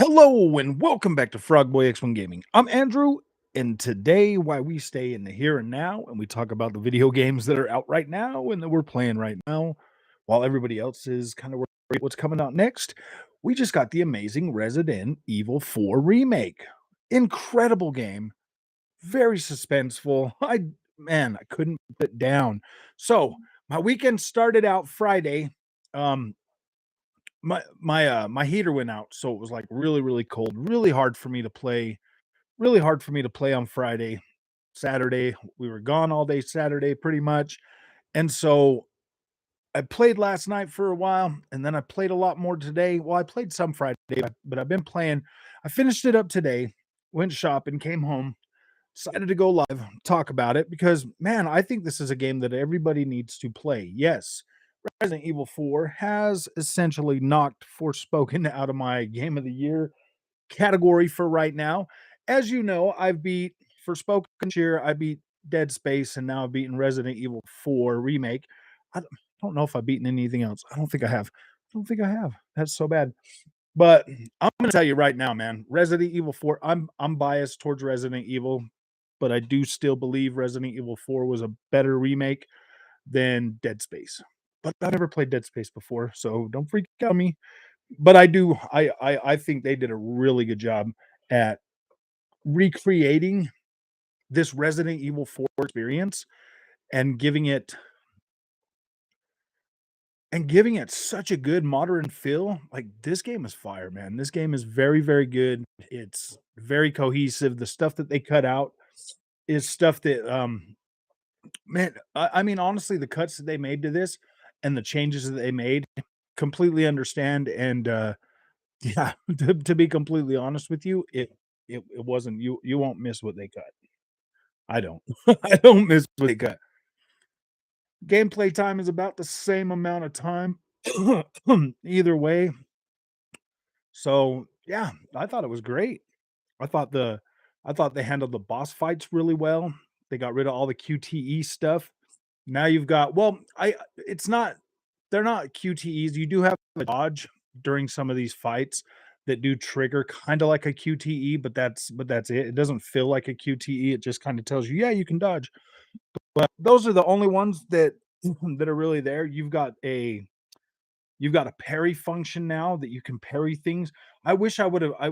Hello and welcome back to Frogboy X1 Gaming. I'm Andrew, and today, why we stay in the here and now and we talk about the video games that are out right now and that we're playing right now, while everybody else is kind of worried what's coming out next. We just got the amazing Resident Evil 4 remake. Incredible game, very suspenseful. I couldn't put it down. So my weekend started out Friday. Um, my heater went out, so it was like really cold, really hard for me to play on Friday. Saturday, we were gone all day Saturday pretty much. And so I played last night for a while, and then I played a lot more today. Well, I played some Friday, but I've been playing. I finished it up today, went shopping, came home, decided to go live, talk about it because man, I think this is a game that everybody needs to play. Yes, Resident Evil 4 has essentially knocked Forspoken out of my game of the year category for right now. As you know, I've beat Forspoken year, I beat Dead Space, and now I've beaten Resident Evil 4 remake. I don't know if I've beaten anything else. I don't think I have. I don't think I have. That's so bad. But I'm gonna tell you right now, man, Resident Evil 4, I'm biased towards Resident Evil, but I do still believe Resident Evil 4 was a better remake than Dead Space. But I've never played Dead Space before, so don't freak out on me. But I do I think they did a really good job at recreating this Resident Evil 4 experience and giving it such a good modern feel. Like this game is fire, man. This game is very good. It's very cohesive. The stuff that they cut out is stuff that man, I mean honestly the cuts that they made to this and the changes that they made completely understand and yeah, to be completely honest with you, it wasn't you won't miss what they cut. I don't. I don't miss what they cut. Gameplay time is about the same amount of time either way. So, yeah, I thought it was great. I thought the I thought they handled the boss fights really well. They got rid of all the QTE stuff. Now you've got well, I it's not they're not QTEs. You do have a dodge during some of these fights that do trigger kind of like a QTE, but that's it. It doesn't feel like a QTE. It just kind of tells you, yeah, you can dodge. But those are the only ones that that are really there. You've got a parry function now that you can parry things. I wish I would have I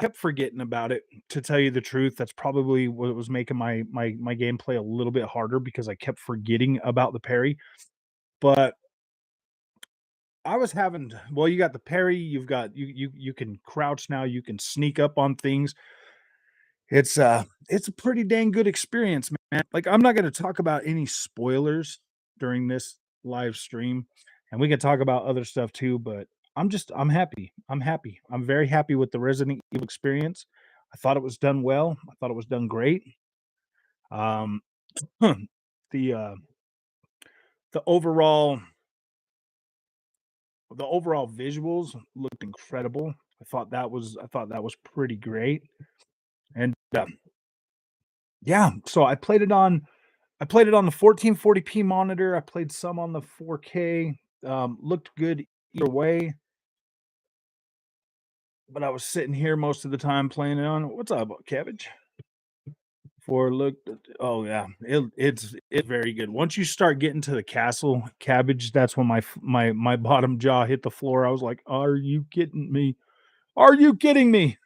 kept forgetting about it, to tell you the truth. That's probably what was making my gameplay a little bit harder because I kept forgetting about the parry. But I was having well, you got the parry, you've got you can crouch now, you can sneak up on things. It's a pretty dang good experience, man. Like, I'm not gonna talk about any spoilers during this live stream, and we can talk about other stuff too, but I'm happy. I'm happy. I'm very happy with the Resident Evil experience. I thought it was done well. I thought it was done great. Um, the, uh, the overall the overall visuals looked incredible. I thought that was pretty great, and, yeah, so I played it on the 1440p monitor. I played some on the 4K. Looked good either way, but I was sitting here most of the time playing it on. What's up, cabbage? For look, oh yeah, it's very good. Once you start getting to the castle cabbage, that's when my bottom jaw hit the floor. I was like, "Are you kidding me? Are you kidding me?"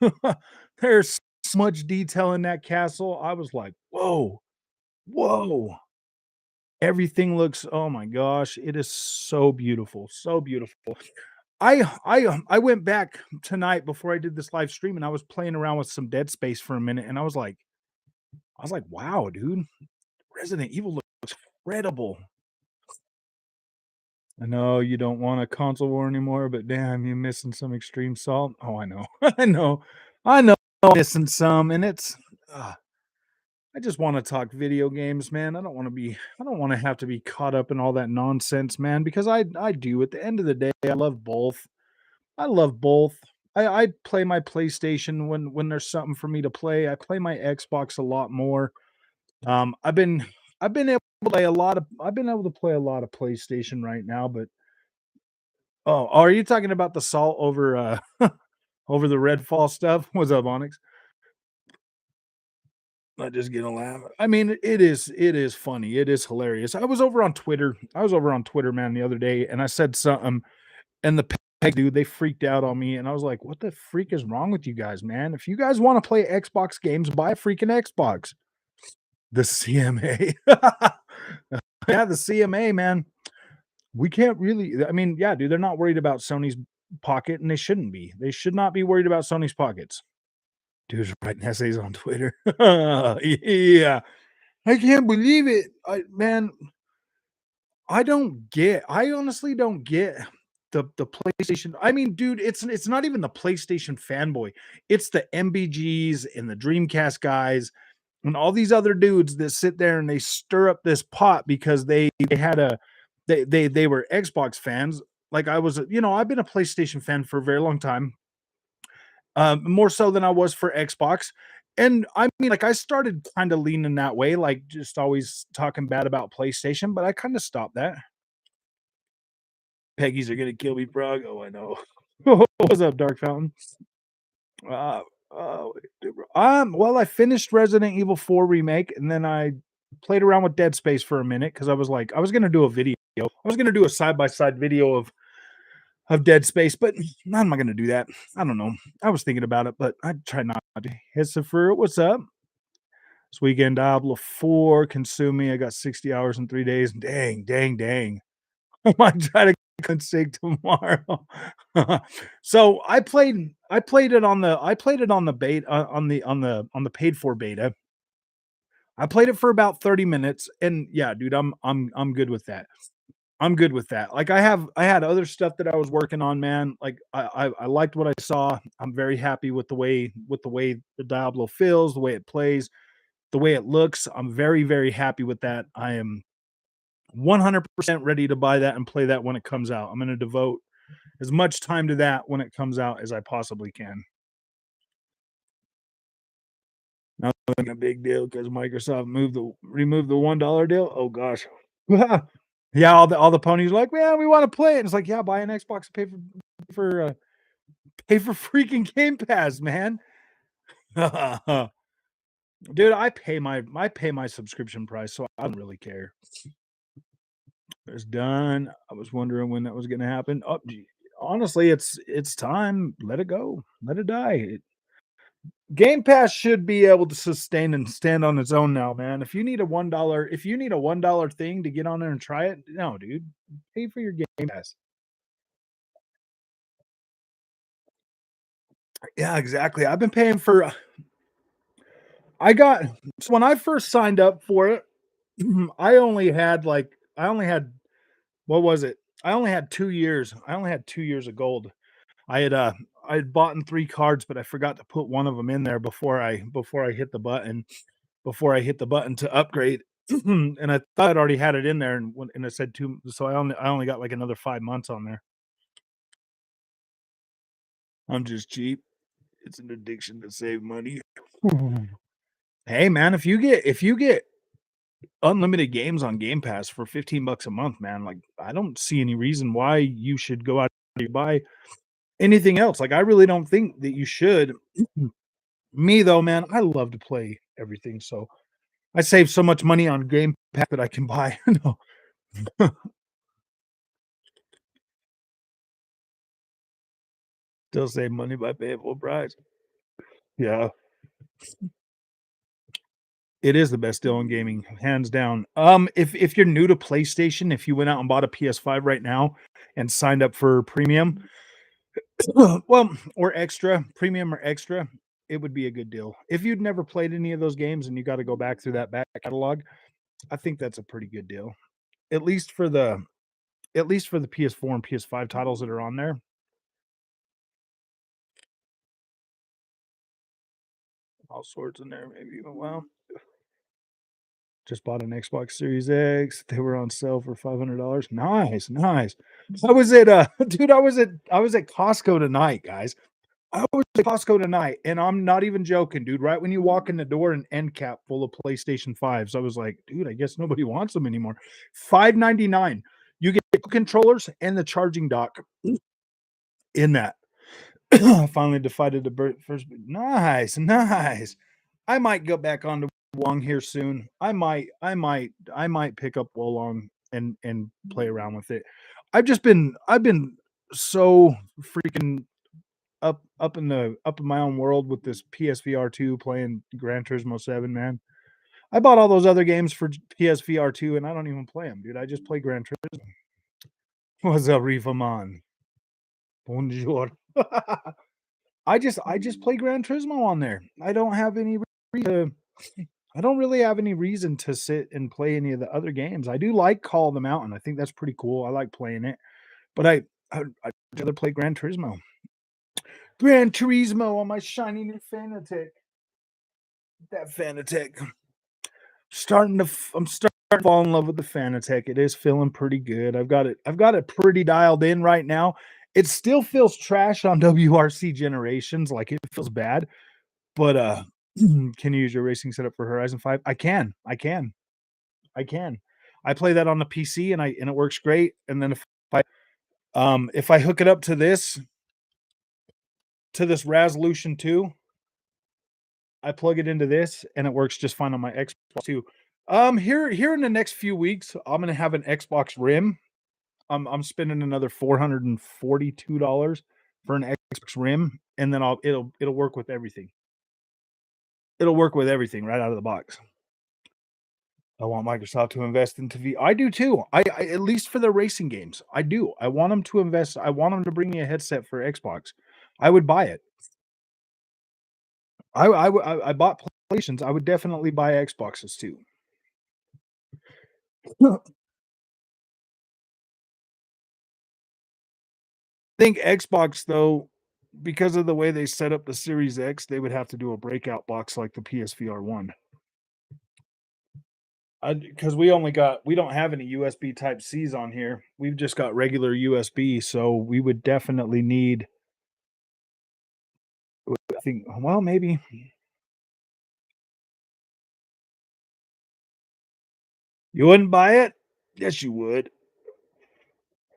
There's so much detail in that castle. I was like, "Whoa, whoa." Everything looks oh my gosh, it is so beautiful, so beautiful. I went back tonight before I did this live stream, and I was playing around with some Dead Space for a minute, and I was like, "Wow, dude, Resident Evil looks incredible." I know you don't want a console war anymore, but damn, you're missing some extreme salt. Oh, I know. I know I'm missing some, and I just wanna talk video games, man. I don't wanna have to be caught up in all that nonsense, man, because I do. At the end of the day, I love both. I love both. I play my PlayStation when there's something for me to play. I play my Xbox a lot more. I've been I've been able to play a lot of PlayStation right now, but oh, are you talking about the salt over, over the Redfall stuff. What's up, Onyx? I just get a laugh. I mean, it is funny. It is hilarious. I was over on Twitter. I was over on Twitter, man, the other day, and I said something, and the peg dude, they freaked out on me, and I was like, "What the freak is wrong with you guys, man? If you guys want to play Xbox games, buy a freaking Xbox." The CMA. Yeah, the CMA, man. We can't really I mean, yeah, dude, they're not worried about Sony's pocket, and they shouldn't be. They should not be worried about Sony's pockets. Dude's writing essays on Twitter. Yeah. I can't believe it. I honestly don't get the PlayStation. I mean, dude, it's not even the PlayStation fanboy. It's the MBGs and the Dreamcast guys and all these other dudes that sit there and they stir up this pot because they had a they were Xbox fans. Like I was, I've been a PlayStation fan for a very long time, more so than I was for Xbox. And I mean, like I started kind of leaning that way, like just always talking bad about PlayStation, but I kind of stopped that. Peggies are gonna kill me, Frog. Oh, I know. What's up, Dark Fountain? Uh, well, I finished Resident Evil 4 remake, and then I played around with Dead Space for a minute because I was like, I was gonna do a video. I was gonna do a side by side video of Dead Space, but I'm not gonna do that. I don't know. I was thinking about it, but I try not to. Hissifer, what's up? This weekend, Diablo 4 consumed me. I got 60 hours in 3 days. Dang, dang, dang. I might try to config tomorrow. So I played it on the beta on the paid for beta. I played it for about 30 minutes and yeah, dude, I'm good with that. I'm good with that. Like I had other stuff that I was working on, man. Like I liked what I saw. I'm very happy with the way the Diablo feels, the way it plays, the way it looks. I'm very, very happy with that. I am 100% ready to buy that and play that when it comes out. I'm going to devote as much time to that when it comes out as I possibly can. Not a big deal because Microsoft removed the $1 deal. Oh gosh. Yeah, all the ponies are like, "Man, we want to play it." And it's like, "Yeah, buy an Xbox and pay for freaking Game Pass, man." Dude, I pay my subscription price, so I don't really care. It's done. I was wondering when that was gonna happen. Oh, gee, honestly, it's time. Let it go. Let it die. Game Pass should be able to sustain and stand on its own now, man. If you need a $1 thing to get on there and try it, no, dude. Pay for your Game Pass. Yeah, exactly. I've been paying for I got so when I first signed up for it, I only had what was it? I only had 2 years. I only had 2 years of gold. I had I had bought in 3 cards, but I forgot to put one of them in there before I hit the button to upgrade. And I thought I'd already had it in there and it said 2, so I only got like another 5 months on there. I'm just cheap. It's an addiction to save money. Hey man, if you get unlimited games on Game Pass for 15 bucks a month, man, like I don't see any reason why you should go out and buy anything else. Like I really don't think that you should. Me though, man, I love to play everything. So I save so much money on Game Pass that I can buy. No. Still save money by paying full price. Yeah. It is the best deal in gaming, hands down. If you're new to PlayStation, if you went out and bought a PS5 right now and signed up for premium, well, or extra, premium or extra, it would be a good deal. If you'd never played any of those games and you got to go back through that back catalog, I think that's a pretty good deal. At least for the at least for the PS4 and PS5 titles that are on there. All sorts in there, maybe even well. Just bought an Xbox Series X. They were on sale for $500. Nice, nice. I was at dude, I was at Costco tonight, guys. I was at Costco tonight, and I'm not even joking, dude. Right when you walk in the door, an end cap full of PlayStation 5s. I was like, dude, I guess nobody wants them anymore. 5.99. You get controllers and the charging dock in that. I finally decided to first. Nice, nice. I might go back onto Wong here soon. I might pick up Wolong and play around with it. I've been so freaking up in my own world with this PSVR2 playing Gran Turismo 7, man. I bought all those other games for PSVR2 and I don't even play them, dude. I just play Gran Turismo. What's up, Rifaman? Bonjour. I just play Gran Turismo on there. I don't have any reason I don't really have any reason to sit and play any of the other games. I do like Call of the Mountain. I think that's pretty cool. I like playing it, but I'd rather play Gran Turismo. Gran Turismo on my shiny new Fanatec. That Fanatec. I'm starting to fall in love with the Fanatec. It is feeling pretty good. I've got it pretty dialed in right now. It still feels trash on WRC generations, like it feels bad. But can you use your racing setup for Horizon 5? I can. I can. I can. I play that on the PC and it works great. And then if I hook it up to this Resolution 2, I plug it into this and it works just fine on my Xbox too. Here in the next few weeks, I'm gonna have an Xbox Rim. I'm spending another $442 for an Xbox Rim, and then it'll work with everything. It'll work with everything right out of the box. I want Microsoft to invest into I do too. I at least for the racing games. I do. I want them to invest. I want them to bring me a headset for Xbox. I would buy it. I bought PlayStations. I would definitely buy Xboxes too. I think Xbox though, because of the way they set up the Series X, they would have to do a breakout box like the PSVR one. Because we don't have any USB Type C's on here. We've just got regular USB, so we would definitely need. I think. Well, maybe you wouldn't buy it. Yes, you would.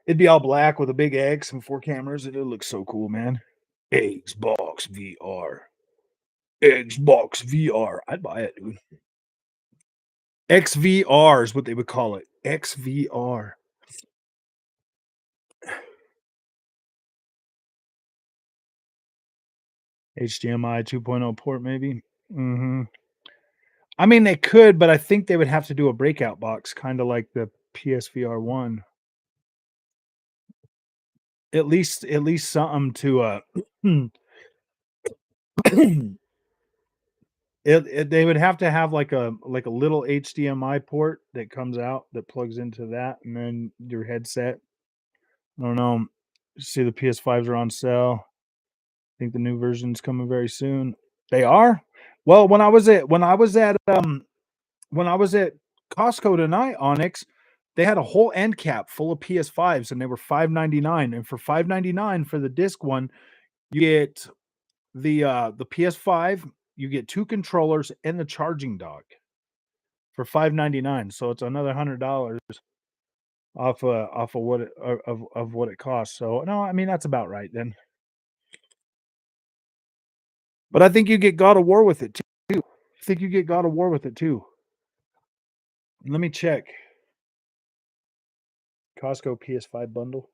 It'd be all black with a big X and four cameras. It'd look so cool, man. Xbox VR. Xbox VR. I'd buy it, dude. XVR is what they would call it. XVR. HDMI 2.0 port, maybe. Hmm. I mean, they could, but I think they would have to do a breakout box, kind of like the PSVR one. At least something to they would have to have like a little HDMI port that comes out that plugs into that, and then your headset. I don't know. See, the PS5s are on sale. I think the new version's coming very soon. They are. Well, when I was at Costco tonight, Onyx, they had a whole end cap full of PS5s, and they were $5.99. And for $5.99 for the disc one, you get the PS5, you get two controllers and the charging dock for $5.99. So it's another $100 off of what it costs. So no, I mean that's about right then. But I think you get God of War with it too. I think you get God of War with it too. Let me check. Costco PS5 bundle.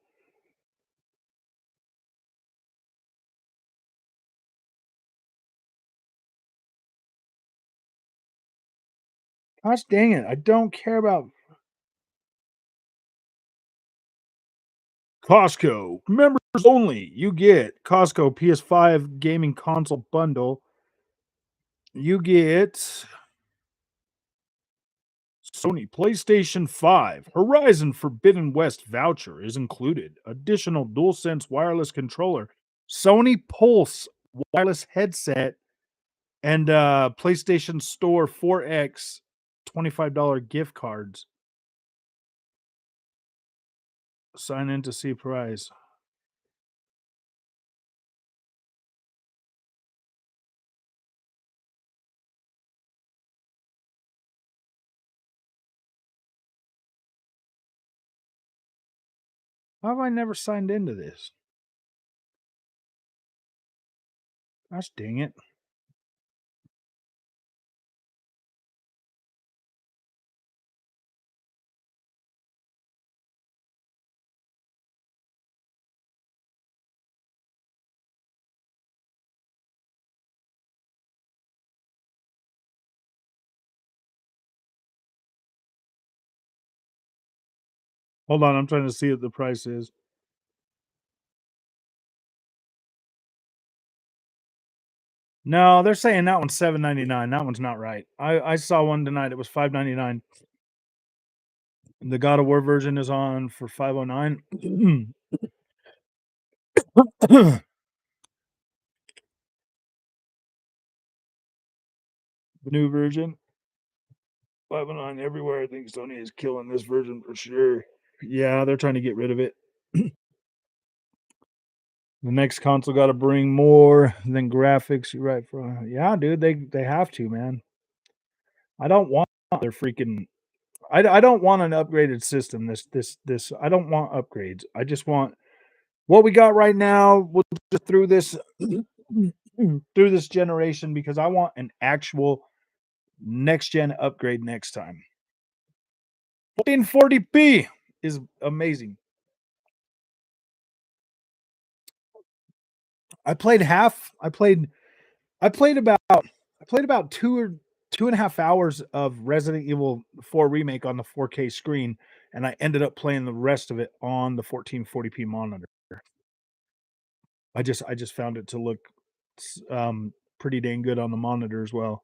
Gosh dang it. I don't care about Costco. Members only. You get Costco PS5 gaming console bundle. You get Sony PlayStation 5 Horizon Forbidden West voucher is included. Additional DualSense wireless controller, Sony Pulse wireless headset, and PlayStation Store 4X $25 gift cards. Sign in to see prize. How have I never signed into this? Gosh dang it. Hold on, I'm trying to see what the price is. No, they're saying that one's $7.99. That one's not right. I saw one tonight. It was $5.99. The God of War version is on for $5.09. The new version, $5.09 everywhere. I think Sony is killing this version for sure. Yeah, they're trying to get rid of it. The next console got to bring more than graphics. You're right. Yeah, dude, they have to, man. I don't want their freaking. I don't want an upgraded system. This. I don't want upgrades. I just want what we got right now. We'll just through this through this generation because I want an actual next gen upgrade next time. 1440p is amazing. I played half. I played about 2.5 hours of Resident Evil 4 remake on the 4K screen, and I ended up playing the rest of it on the 1440p monitor. I just found it to look pretty dang good on the monitor as well.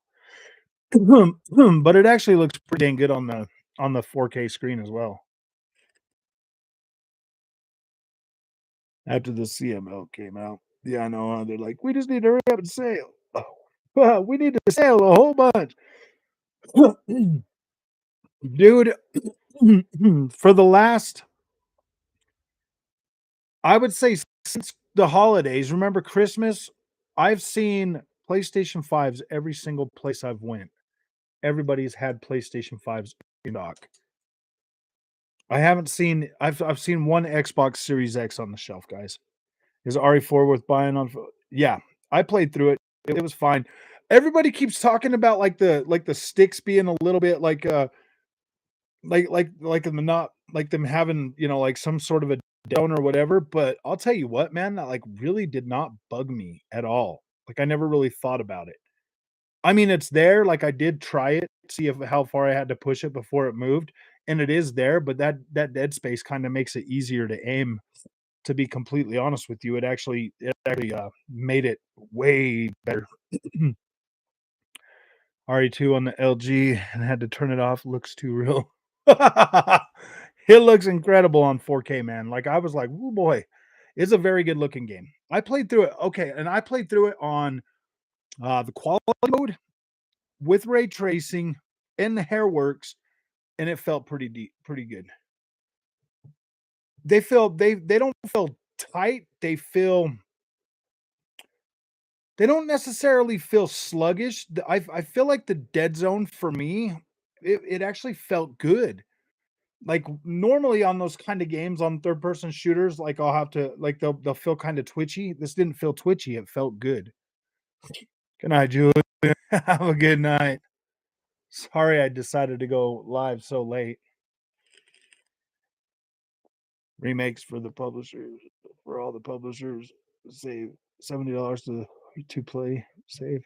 But it actually looks pretty dang good on the 4K screen as well. After the CML came out. Yeah, I know. They're like, we just need to hurry up and sale. Oh, well, we need to sale a whole bunch. Dude, for the last, I would say since the holidays, remember Christmas? I've seen PlayStation 5s every single place I've went. Everybody's had PlayStation 5s in dock. I haven't seen I've seen one Xbox Series X on the shelf, guys. Is RE4 worth buying on? Yeah, I played through it. It was fine. Everybody keeps talking about like the sticks being a little bit like them not like them having like some sort of a down or whatever. But I'll tell you what, man, that like really did not bug me at all. Like I never really thought about it. I mean, it's there. Like I did try it, see if how far I had to push it before it moved, and it is there. But that dead space kind of makes it easier to aim. To be completely honest with you, it actually made it way better. RE2 on the LG and had to turn it off. Looks too real. It looks incredible on 4K, man. Like I was like, oh boy, it's a very good looking game. I played through it. Okay, and I played through it on the quality mode with ray tracing and the hair works, and it felt pretty deep, pretty good. They don't feel tight. They don't necessarily feel sluggish. I feel like the dead zone for me, it actually felt good. Like normally on those kind of games on third person shooters, like I'll have to like they'll feel kind of twitchy. This didn't feel twitchy. It felt good. Good night, Julie. Have a good night. Sorry I decided to go live so late. Remakes for the publishers, for all the publishers, save $70 to play. Save.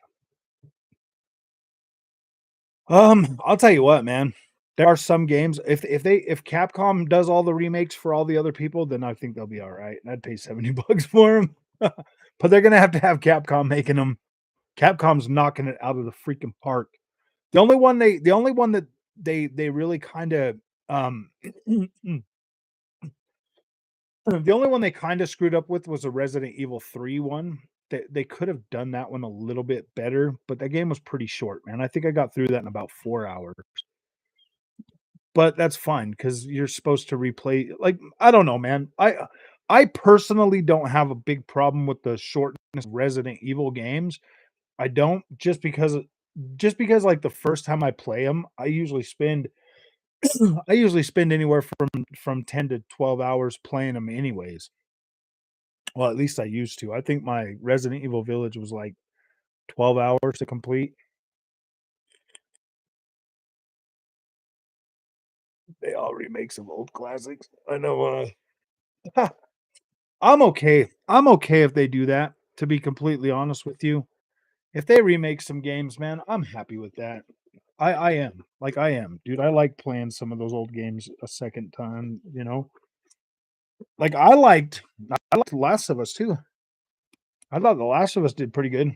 I'll tell you what, man. There are some games if Capcom does all the remakes for all the other people, then I think they'll be all right. I'd pay 70 bucks for them. But they're gonna have to have Capcom making them. Capcom's knocking it out of the freaking park. The only one that they really kind of the only one they kind of screwed up with was a Resident Evil 3 one. They could have done that one a little bit better, but that game was pretty short, man. I think I got through that in about 4 hours. But that's fine because you're supposed to replay. Like I don't know, man. I personally don't have a big problem with the shortness of Resident Evil games. I don't just because like the first time I play them, I usually spend anywhere from 10 to 12 hours playing them anyways. Well, at least I used to. I think my Resident Evil Village was like 12 hours to complete. They all remakes of old classics. I know, I'm okay. I'm okay if they do that, to be completely honest with you. If they remake some games, man, I'm happy with that. I am. Like, I am. Dude, I like playing some of those old games a second time, you know? Like, I liked The Last of Us too. I thought The Last of Us did pretty good.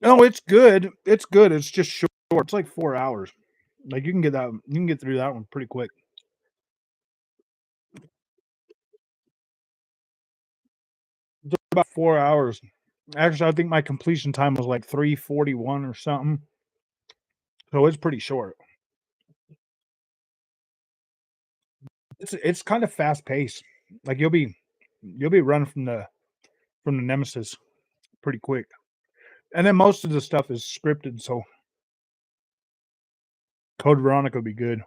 No, it's good. It's good. It's just short. It's like 4 hours. Like, you can get through that one pretty quick. It's about 4 hours. Actually, I think my completion time was like 3:41 or something. So it's pretty short. It's kind of fast paced. Like you'll be running from the nemesis pretty quick. And then most of the stuff is scripted, so Code Veronica will be good.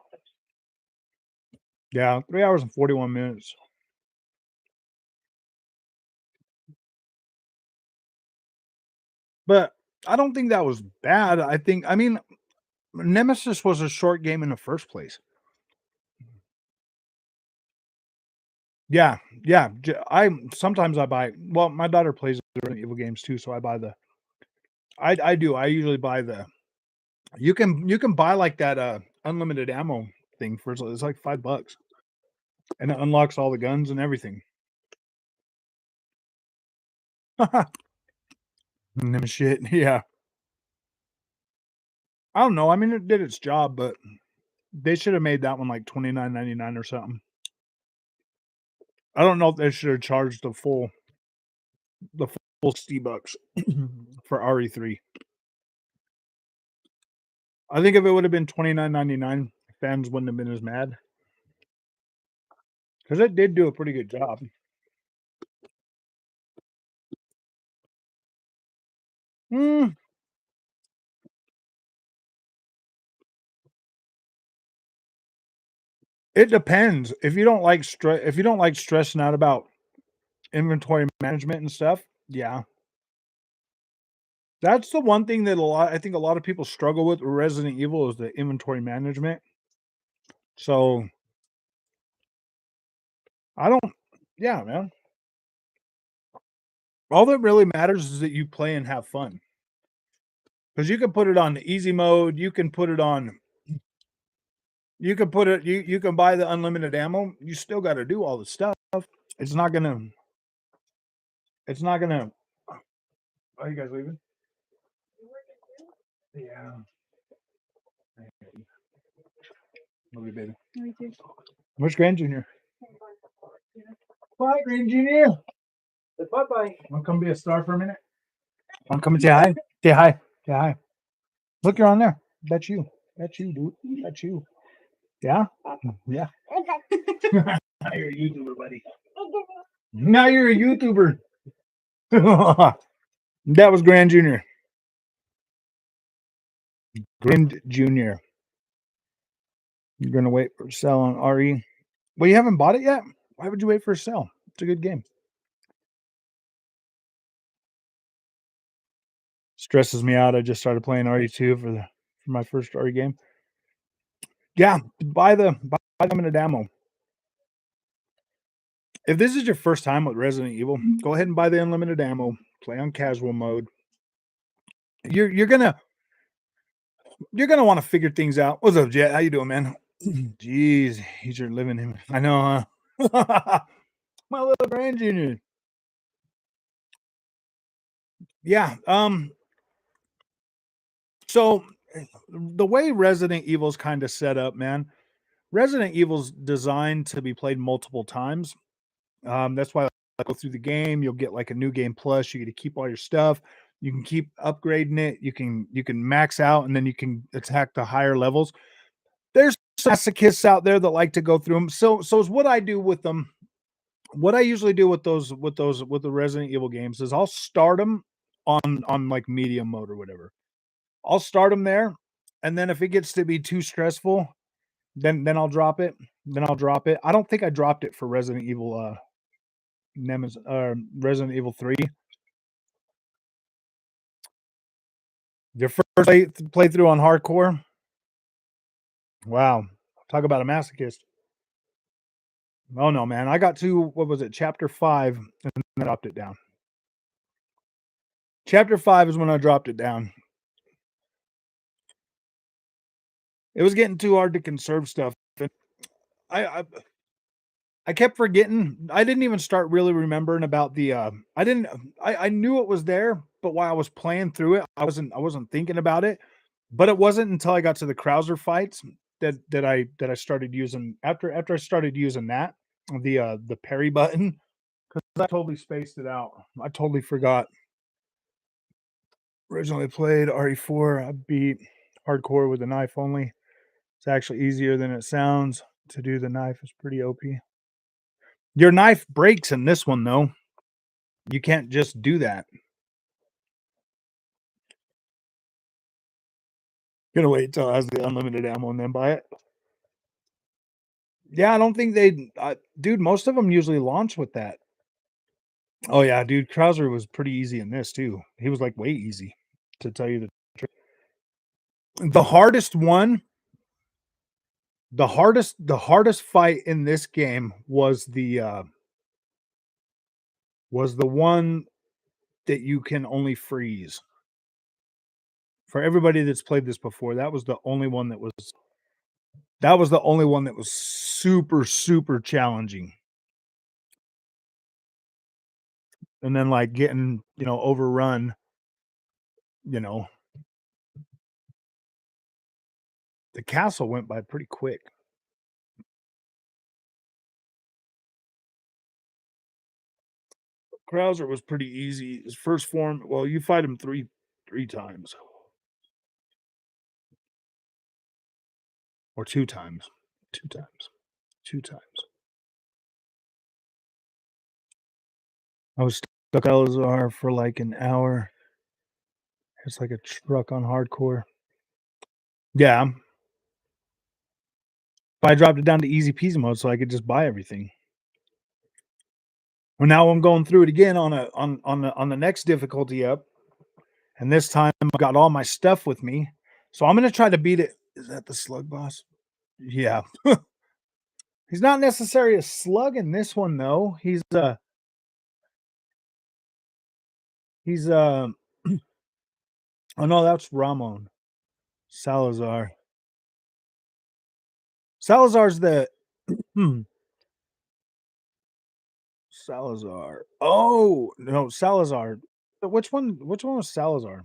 Yeah, 3 hours and 41 minutes. But I don't think that was bad. I mean, Nemesis was a short game in the first place. Yeah, yeah. I sometimes I buy. Well, my daughter plays Resident Evil games too, so I buy the. I do. I usually buy the. You can buy like that unlimited ammo thing for it's like $5, and it unlocks all the guns and everything. No shit. Yeah. I don't know. I mean, it did its job, but they should have made that one like 29.99 or something. I don't know if they should have charged the full $60 for RE3. I think if it would have been 29.99, fans wouldn't have been as mad because it did do a pretty good job. Mm, it depends. If you don't like stressing out about inventory management and stuff, yeah, that's the one thing that I think a lot of people struggle with Resident Evil is the inventory management. So I don't. Yeah, man. All that really matters is that you play and have fun. Because you can put it on easy mode. You can put it. You can buy the unlimited ammo. You still got to do all the stuff. It's not gonna. It's not gonna. Are you guys leaving? Yeah. Love you, baby. Where's Grand Junior? Bye, Grand Junior. Bye bye. Want to come be a star for a minute? Want to come and say hi? Say hi. Say hi. Look, you're on there. That's you. That's you, dude. That's you. Yeah? Yeah. Now you're a YouTuber, buddy. Now you're a YouTuber. That was Grand Junior. Grand Junior. You're gonna wait for a sale on RE. Well, you haven't bought it yet? Why would you wait for a sale? It's a good game. Stresses me out. I just started playing RE2 for my first RE game. Yeah, buy limited ammo. If this is your first time with Resident Evil, go ahead and buy the unlimited ammo. Play on casual mode. You're gonna want to figure things out. What's up, Jet? How you doing, man? Jeez, he's your living him. I know, huh? My little Grand Junior. Yeah. So the way Resident Evil's kind of set up, man. Resident Evil's designed to be played multiple times. That's why I go through the game. You'll get like a new game plus. You get to keep all your stuff. You can keep upgrading it. You can max out, and then you can attack the higher levels. There's masochists out there that like to go through them. So is what I do with them. What I usually do with the Resident Evil games is I'll start them on like medium mode or whatever. I'll start them there, and then if it gets to be too stressful, then I'll drop it. then I'll drop it. I don't think I dropped it for Resident Evil, Nemesis Resident Evil 3. Your first playthrough on hardcore? Wow. Talk about a masochist. Oh, no, man. I got to, what was it, chapter 5, and then I dropped it down. Chapter 5 is when I dropped it down. It was getting too hard to conserve stuff. And I kept forgetting. I didn't even start really remembering about the I knew it was there, but while I was playing through it, I wasn't thinking about it. But it wasn't until I got to the Krauser fights that I started using after I started using that the parry button, because I totally spaced it out. I totally forgot. Originally played RE4. I beat hardcore with a knife only. It's actually easier than it sounds. To do the knife is pretty OP. Your knife breaks in this one, though. You can't just do that. Gonna wait till it has the unlimited ammo and then buy it. Yeah, I don't think they, dude. Most of them usually launch with that. Oh yeah, dude. Krauser was pretty easy in this too. He was like way easy, to tell you the truth. The hardest one, the hardest fight in this game was the one that you can only freeze. For everybody that's played this before, that was the only one that was super, super challenging. And then like getting, overrun, you know, the castle went by pretty quick. Krauser was pretty easy. His first form, well, you fight him three times or two times. Two times. Two times. I was stuck at Elazar for like an hour. It's like a truck on hardcore. Yeah. But I dropped it down to easy peasy mode so I could just buy everything. Well, now I'm going through it again on the next difficulty up, and this time I got all my stuff with me. So I'm gonna try to beat it. Is that the slug boss? Yeah. He's not necessarily a slug in this one though. He's oh no, that's Ramon. Salazar. Salazar's the hmm, Salazar. Oh no, Salazar. Which one was Salazar?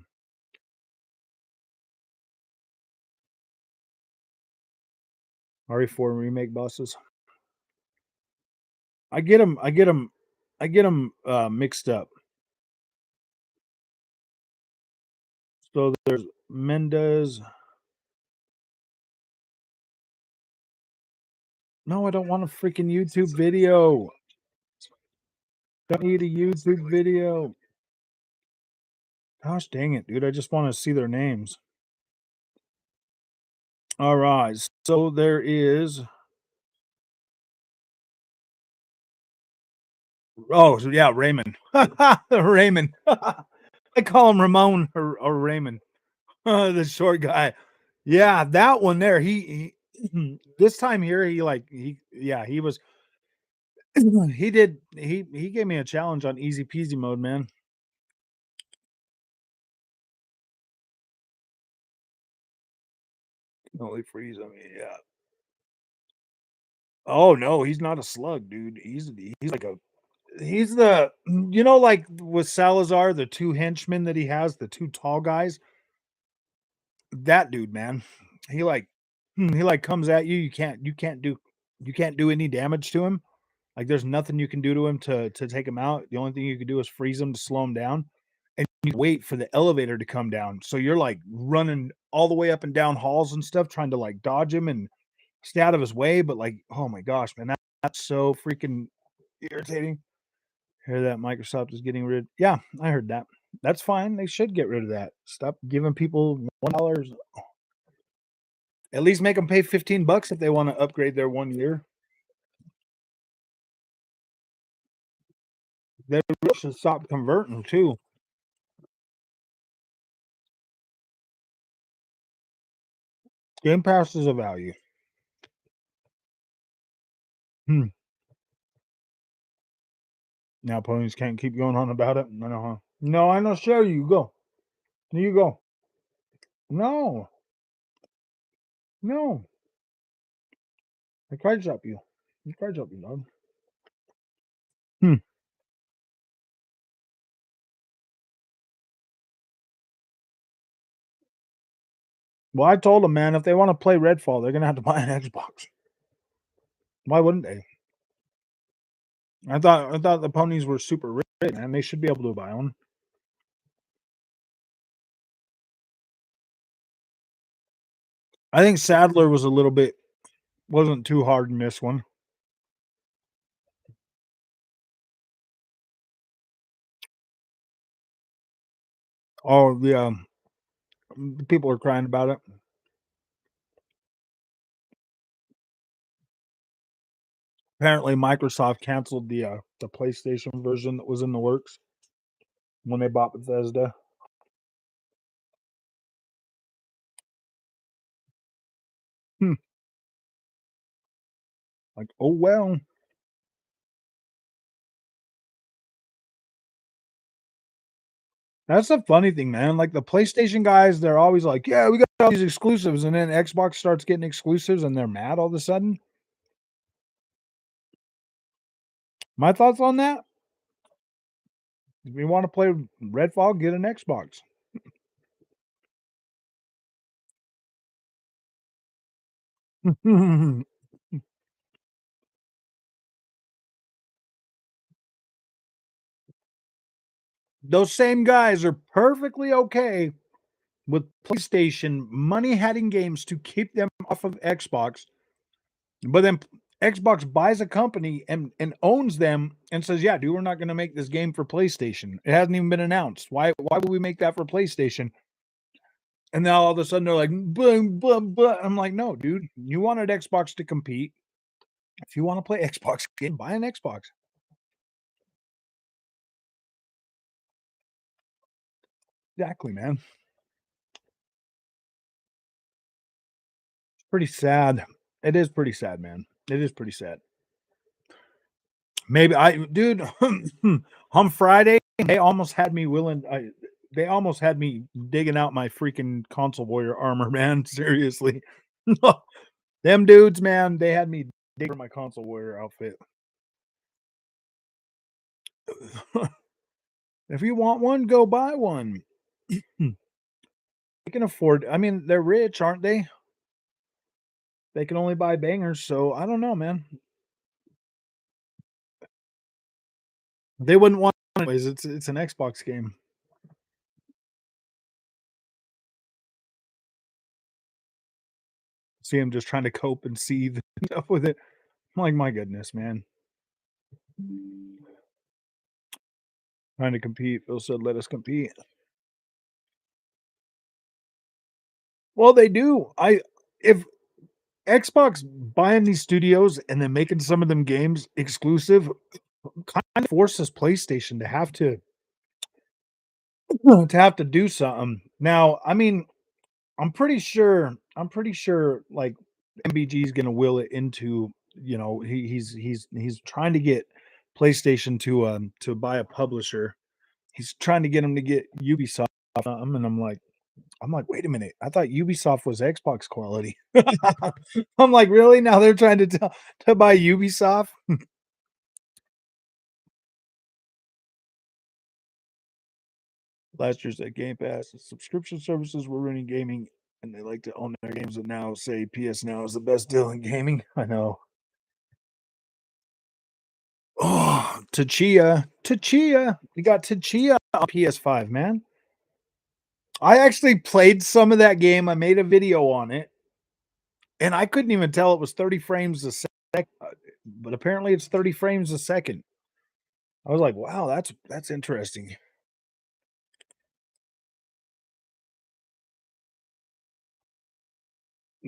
RE4 remake bosses. I get them mixed up. So there's Mendez. No, I don't want a freaking YouTube video. Don't need a YouTube video. Gosh dang it, dude. I just want to see their names. All right. So there is. Oh, so yeah, Raymond. Raymond. I call him Ramon or Raymond. The short guy. Yeah, that one there. He this time here, he was he gave me a challenge on easy peasy mode, man. Only freeze on me, yeah. Oh no, he's not a slug, dude. He's like a he's the like with Salazar, the two henchmen that he has, the two tall guys. That dude, man. He like he comes at you. You can't do any damage to him. Like there's nothing you can do to him to take him out. The only thing you can do is freeze him to slow him down. And you wait for the elevator to come down. So you're like running all the way up and down halls and stuff, trying to like dodge him and stay out of his way. But like, oh my gosh, man, that's so freaking irritating. Hear that Microsoft is getting rid. Yeah, I heard that. That's fine. They should get rid of that. Stop giving people $1. At least make them pay $15 if they want to upgrade their 1 year. They really should stop converting too. Game Pass is a value. Hmm. Now ponies can't keep going on about it. I know, huh? No, I know. Share you go. You go. No, no. I tried to stop you. I tried to stop you, dog. Hmm. Well, I told them, man, if they want to play Redfall, they're gonna have to buy an Xbox. Why wouldn't they? I thought the ponies were super rich, man. They should be able to buy one. I think Sadler was a little bit wasn't too hard in this one. Oh, the people are crying about it. Apparently, Microsoft canceled the PlayStation version that was in the works when they bought Bethesda. Hmm. Like, oh well. That's the funny thing, man. Like the PlayStation guys, they're always like, "Yeah, we got all these exclusives," and then Xbox starts getting exclusives, and they're mad all of a sudden. My thoughts on that: if you want to play Redfall, get an Xbox. Those same guys are perfectly okay with PlayStation money having games to keep them off of Xbox, but then Xbox buys a company and owns them and says, "Yeah, dude, we're not going to make this game for PlayStation. It hasn't even been announced. Why would we make that for PlayStation?" And now all of a sudden they're like, boom, boom, boom. I'm like, no, dude, you wanted Xbox to compete. If you want to play Xbox game, buy an Xbox. Exactly, man. Pretty sad. It is pretty sad, man. It is pretty sad. Maybe dude, on Friday, they almost had me they almost had me digging out my freaking console warrior armor, man. Seriously. Them dudes, man, they had me digging my console warrior outfit. If you want one, go buy one. They can afford I mean, they're rich, aren't they? They can only buy bangers, so I don't know, man. They wouldn't want it anyways. It's an Xbox game. See him just trying to cope and seethe stuff with it. I'm like, my goodness, man. Trying to compete. Phil said, let us compete. Well, they do. I if Xbox buying these studios and then making some of them games exclusive kind of forces PlayStation to have to do something. Now, I mean, I'm pretty sure like MBG is going to will it into, he's trying to get PlayStation to buy a publisher. He's trying to get him to get Ubisoft and I'm like, wait a minute. I thought Ubisoft was Xbox quality. I'm like, really? Now they're trying to buy Ubisoft? Last year's at Game Pass, the subscription services were running gaming and they like to own their games and now say PS Now is the best deal in gaming. I know. Oh, Tachia. We got Tachia on PS5, man. I actually played some of that game. I made a video on it, and I couldn't even tell it was 30 frames a second, but apparently it's 30 frames a second. I was like, wow, that's interesting.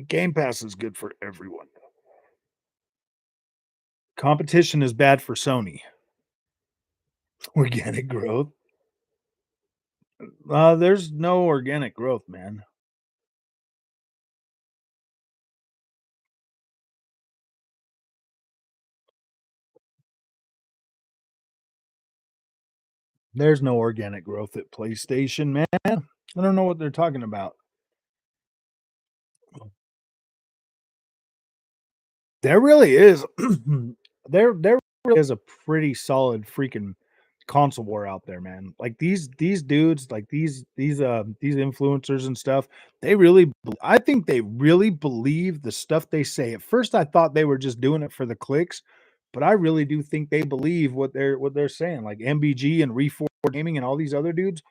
Game Pass is good for everyone. Competition is bad for Sony. Organic growth? There's no organic growth, man. There's no organic growth at PlayStation, man. I don't know what they're talking about. There really is. There really is a pretty solid freaking console war out there, man. Like these dudes, like these influencers and stuff, I think they really believe the stuff they say. At first I thought they were just doing it for the clicks, but I really do think they believe what they're saying. Like MBG and Reform Gaming and all these other dudes.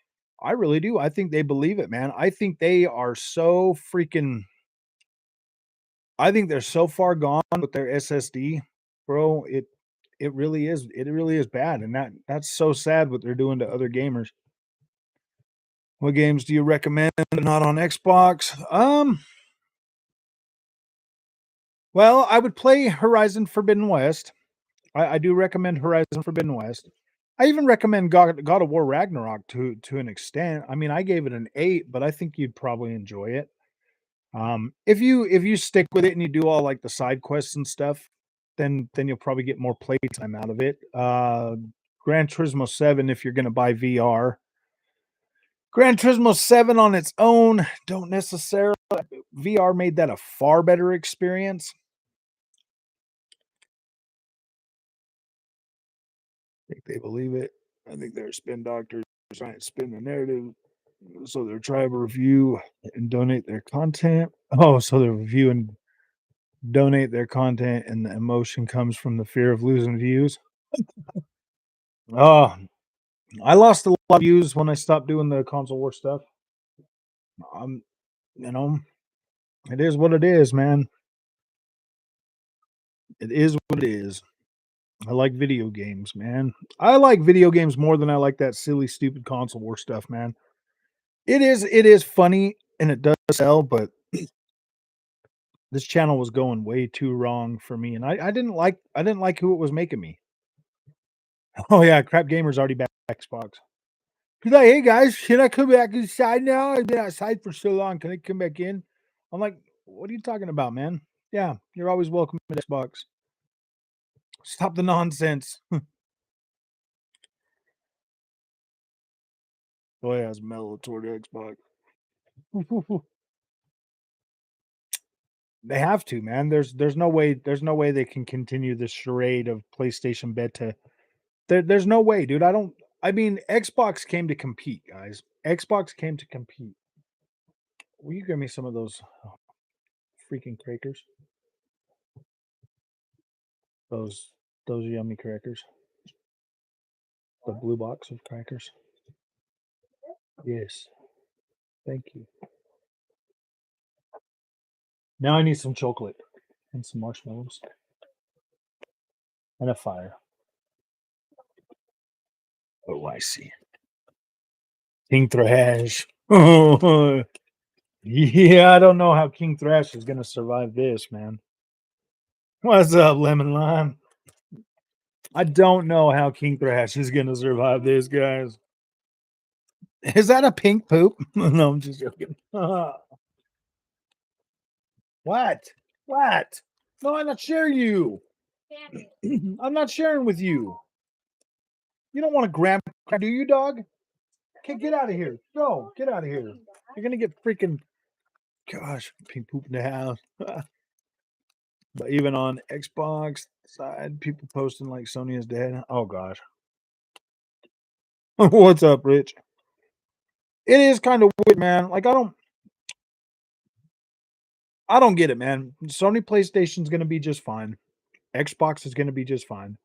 I really do. I think they believe it, man. I think they're so far gone with their SSD, bro. It really is bad, and that's so sad what they're doing to other gamers. What games do you recommend not on Xbox? Well, I would play Horizon Forbidden West. I do recommend Horizon Forbidden West. I even recommend God of War Ragnarok to an extent. I mean, I gave it an 8, but I think you'd probably enjoy it. If you stick with it and you do all like the side quests and stuff, then you'll probably get more playtime out of it. Gran Turismo 7 if you're gonna buy VR. Gran Turismo 7 on its own, don't necessarily VR made that a far better experience. I think they believe it. I think they're spin doctors trying to spin the narrative so they're trying to review and donate their content. Oh, so they're reviewing donate their content and the emotion comes from the fear of losing views. Oh, I lost a lot of views when I stopped doing the console war stuff. Um, you know, it is what it is, man. It is what it is. I like video games, man. I like video games more than I like that silly, stupid console war stuff, man. It is funny and it does sell, but this channel was going way too wrong for me, and I didn't like who it was making me. Oh yeah, Crap Gamer's already back on Xbox. He's like, "Hey guys, can I come back inside now? I've been outside for so long. Can I come back in?" I'm like, "What are you talking about, man? Yeah, you're always welcome at Xbox. Stop the nonsense." Oh yeah, it's mellow toward Xbox. They have to, man. There's no way they can continue this charade of PlayStation beta. There's no way, dude. I mean, Xbox came to compete, guys. Xbox came to compete. Will you give me some of those freaking crackers? Those those yummy crackers. The blue box of crackers. Yes. Thank you. Now I need some chocolate and some marshmallows and a fire. Oh, I see. King Thrash. Yeah, I don't know how King Thrash is gonna survive this, man. What's up, Lemon Lime? I don't know how King Thrash is gonna survive this, guys. Is that a pink poop? No, I'm just joking. What? What? No, I'm not sharing you. I'm not sharing with you. You don't want to grab, do you, dog? Okay, get out of here. Go, get out of here. You're gonna get freaking gosh, pink poop in the house. But even on Xbox side, people posting like Sony is dead. Oh gosh. What's up, Rich? It is kind of weird, man. Like I don't get it, man. Sony PlayStation's gonna be just fine. Xbox is gonna be just fine.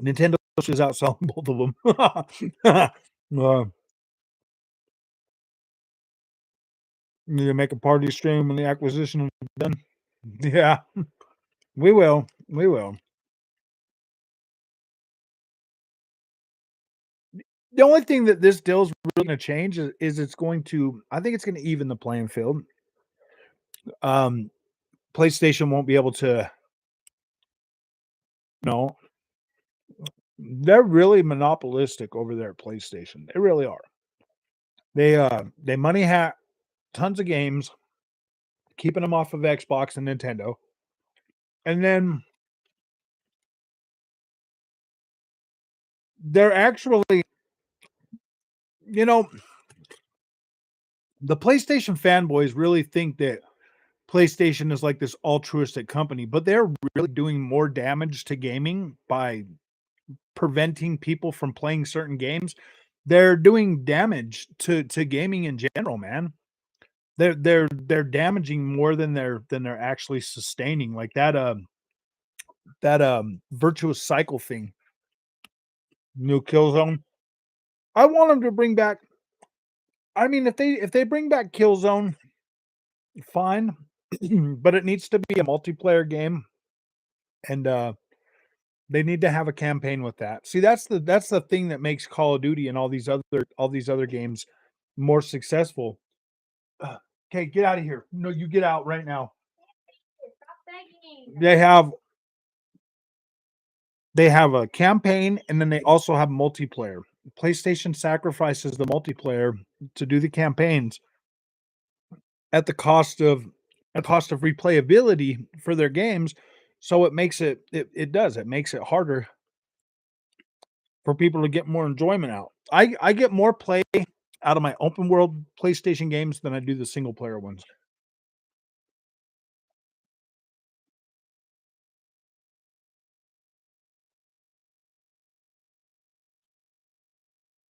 Nintendo is outselling both of them. Need to make a party stream when the acquisition is done. Yeah, we will. We will. The only thing that this deal is really going to change is it's going to. I think it's going to even the playing field. Um, PlayStation won't be able to, you know, They're really monopolistic over there at PlayStation. They really are. They money hat tons of games, keeping them off of Xbox and Nintendo. And then they're actually, you know, the PlayStation fanboys really think that PlayStation is like this altruistic company, but they're really doing more damage to gaming by preventing people from playing certain games. They're doing damage to gaming in general, man. They're damaging more than they're actually sustaining. Like that virtuous cycle thing. New Killzone. I want them to bring back. I mean, if they bring back Killzone, fine, but it needs to be a multiplayer game, and they need to have a campaign with that. See, that's the thing that makes Call of Duty and all these other games more successful. Okay, get out of here. No, you get out right now. They have they have a campaign and then they also have multiplayer. PlayStation sacrifices the multiplayer to do the campaigns at the cost of replayability for their games. So it makes it makes it harder for people to get more enjoyment out. I get more play out of my open world PlayStation games than I do the single player ones.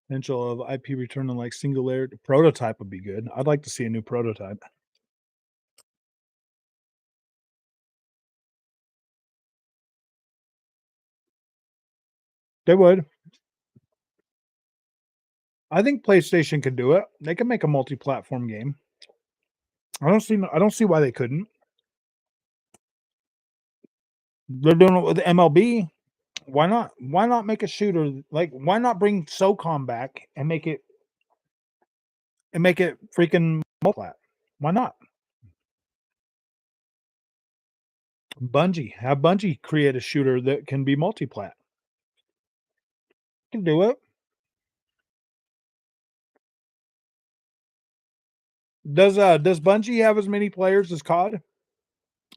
Potential of IP return on like singularity prototype would be good. I'd like to see a new prototype. They would. I think PlayStation could do it. They can make a multi-platform game. I don't see why they couldn't. They're doing it with MLB. Why not? Why not make a shooter like why not bring SOCOM back and make it freaking multi? Why not? Have Bungie create a shooter that can be multi-plat. Can do it. Does Bungie have as many players as COD?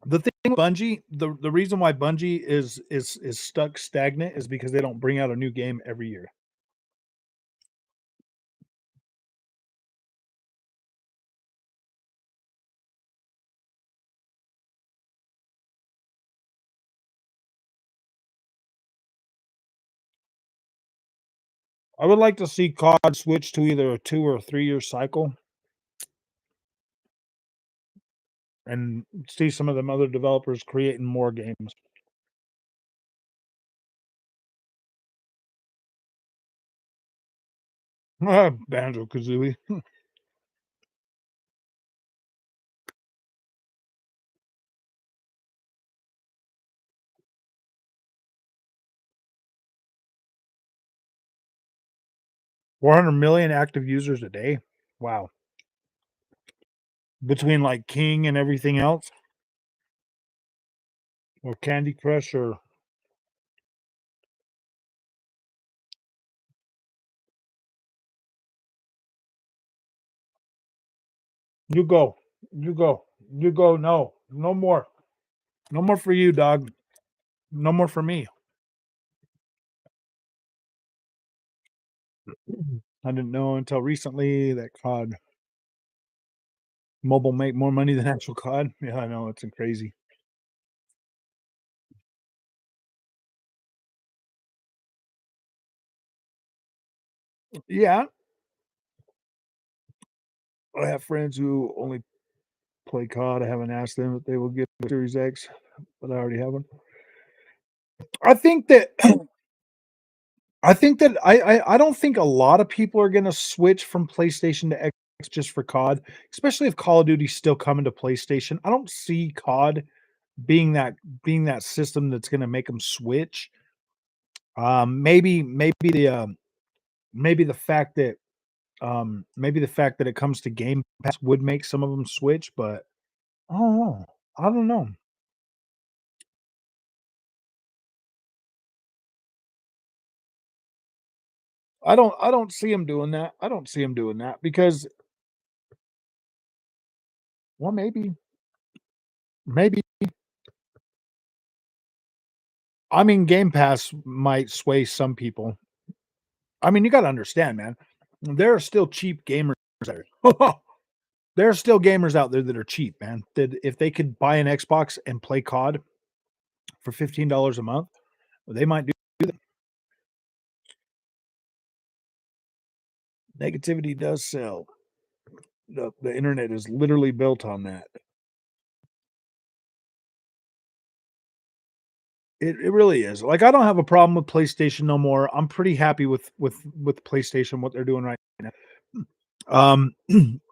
The thing with Bungie, the reason why Bungie is stuck stagnant is because they don't bring out a new game every year. I would like to see COD switch to either a 2 or a 3-year cycle and see some of them other developers creating more games. Banjo-Kazooie. 400 million active users a day. Wow. Between like King and everything else, or Candy Crush, or you go, you go, you go. No, no more, no more for you, dog. No more for me. I didn't know until recently that COD mobile make more money than actual COD. Yeah, I know it's crazy. Yeah, I have friends who only play COD. I haven't asked them if they will get Series X, but I already have one. I think that I don't think a lot of people are gonna switch from PlayStation to X just for COD, especially if Call of Duty's still coming to PlayStation. I don't see COD being that being that system that's gonna make them switch. Maybe the fact that maybe the fact that it comes to Game Pass would make some of them switch, but I don't know. I don't know. I don't see him doing that. I don't see him doing that because well, maybe I mean, Game Pass might sway some people. I mean, you gotta understand, man. There are still cheap gamers out there. There are still gamers out there that are cheap, man. That if they could buy an Xbox and play COD for $15 a month, they might do that. Negativity does sell. The internet is literally built on that. It really is. Like, I don't have a problem with PlayStation no more. I'm pretty happy with PlayStation, what they're doing right now.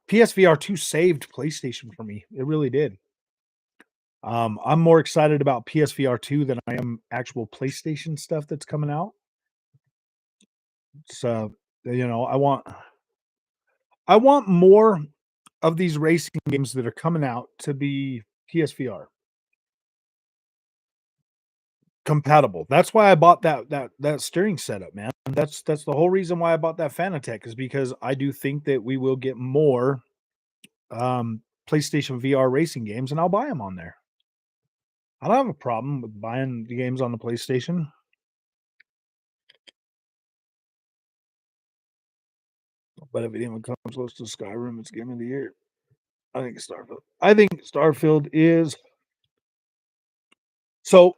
PSVR 2 saved PlayStation for me. It really did. I'm more excited about PSVR 2 than I am actual PlayStation stuff that's coming out. So, I want more of these racing games that are coming out to be PSVR compatible. That's why I bought that steering setup, man. That's the whole reason why I bought that Fanatec is because I do think that we will get more PlayStation VR racing games, and I'll buy them on there. I don't have a problem with buying the games on the PlayStation, but if it even comes close to Skyrim, it's game of the year. I think Starfield. I think Starfield is so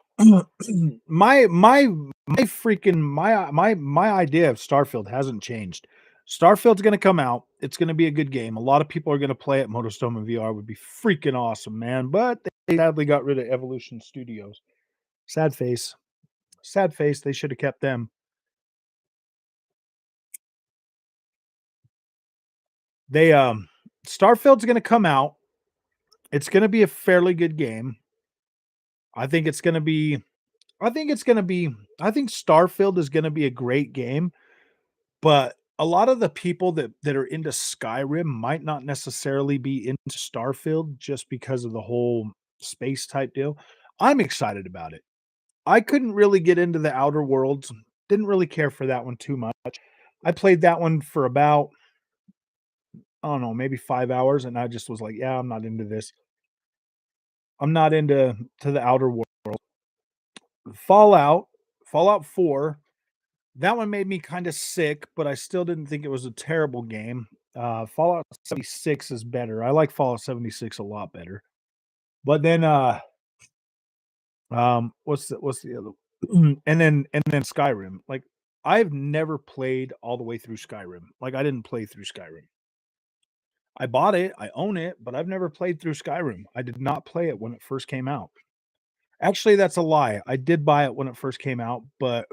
my idea of Starfield hasn't changed. Starfield's gonna come out. It's gonna be a good game. A lot of people are gonna play it. Motostoma VR would be freaking awesome, man. But they sadly got rid of Evolution Studios. Sad face. Sad face. They should have kept them. They Starfield's gonna come out. It's gonna be a fairly good game. I think it's gonna be I think it's gonna be I think Starfield is gonna be a great game. But a lot of the people that are into Skyrim might not necessarily be into Starfield just because of the whole space type deal. I'm excited about it. I couldn't really get into the Outer Worlds, didn't really care for that one too much. I played that one for about, I don't know, maybe 5 hours, and I just was like, "Yeah, I'm not into this. I'm not into the Outer World." Fallout, Fallout 4, that one made me kinda sick, but I still didn't think it was a terrible game. Fallout 76 is better. I like Fallout 76 a lot better. But then, what's the other and then Skyrim. Like, I've never played all the way through Skyrim. Like, I didn't play through Skyrim. I bought it, I own it, but I've never played through Skyrim. I did not play it when it first came out. Actually, that's a lie. I did buy it when it first came out, but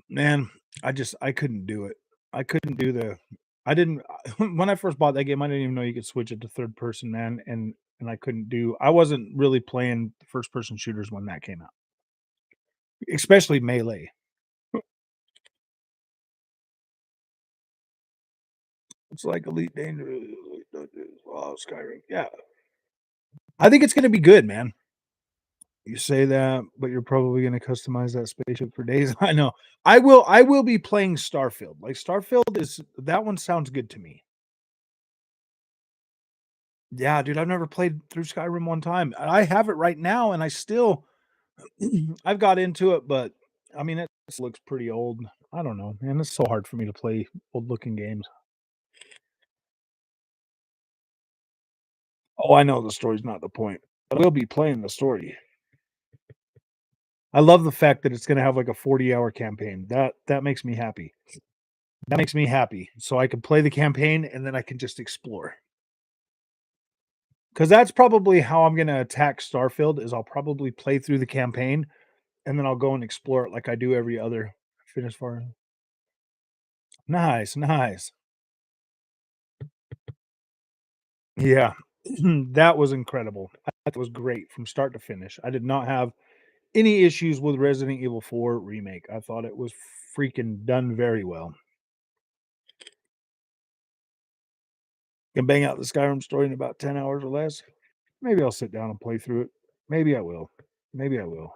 man, I couldn't do it. I couldn't do the I didn't when I first bought that game, I didn't even know you could switch it to third person, man, and I wasn't really playing first person shooters when that came out, especially Melee. It's like Elite Dangerous, oh, Skyrim. Yeah. I think it's gonna be good, man. You say that, but you're probably gonna customize that spaceship for days. I know. I will be playing Starfield. Like, Starfield is that one sounds good to me. Yeah, dude, I've never played through Skyrim one time. I have it right now, and I still I've got into it, but I mean, it just looks pretty old. I don't know, man. It's so hard for me to play old looking games. Oh, I know the story's not the point. I will be playing the story. I love the fact that it's gonna have like a 40-hour campaign. That makes me happy. That makes me happy. So I can play the campaign and then I can just explore. Because that's probably how I'm gonna attack Starfield is I'll probably play through the campaign and then I'll go and explore it like I do every other finish far. Nice, nice. Yeah. That was incredible. That was great from start to finish. I did not have any issues with Resident Evil 4 remake. I thought it was freaking done very well. Can bang out the Skyrim story in about 10 hours or less. Maybe I'll sit down and play through it. Maybe I will. Maybe I will.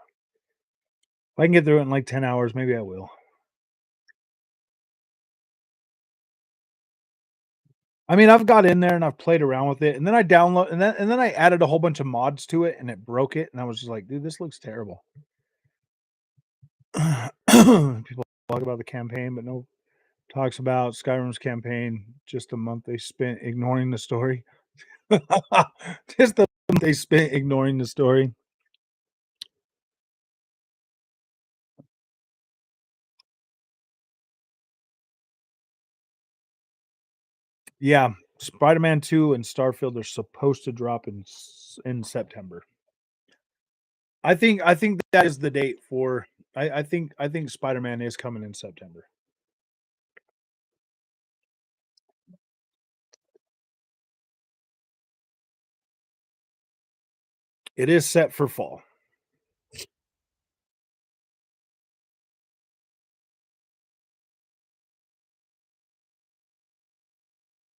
If I can get through it in like 10 hours, maybe I will. I mean, I've got in there and I've played around with it, and then and then I added a whole bunch of mods to it, and it broke it, and I was just like, "Dude, this looks terrible." People talk about the campaign, but no talks about Skyrim's campaign, just a month they spent ignoring the story. Just the month they spent ignoring the story. Yeah, Spider-Man 2 and Starfield are supposed to drop in September. I think that is the date for I think Spider-Man is coming in September. It is set for fall.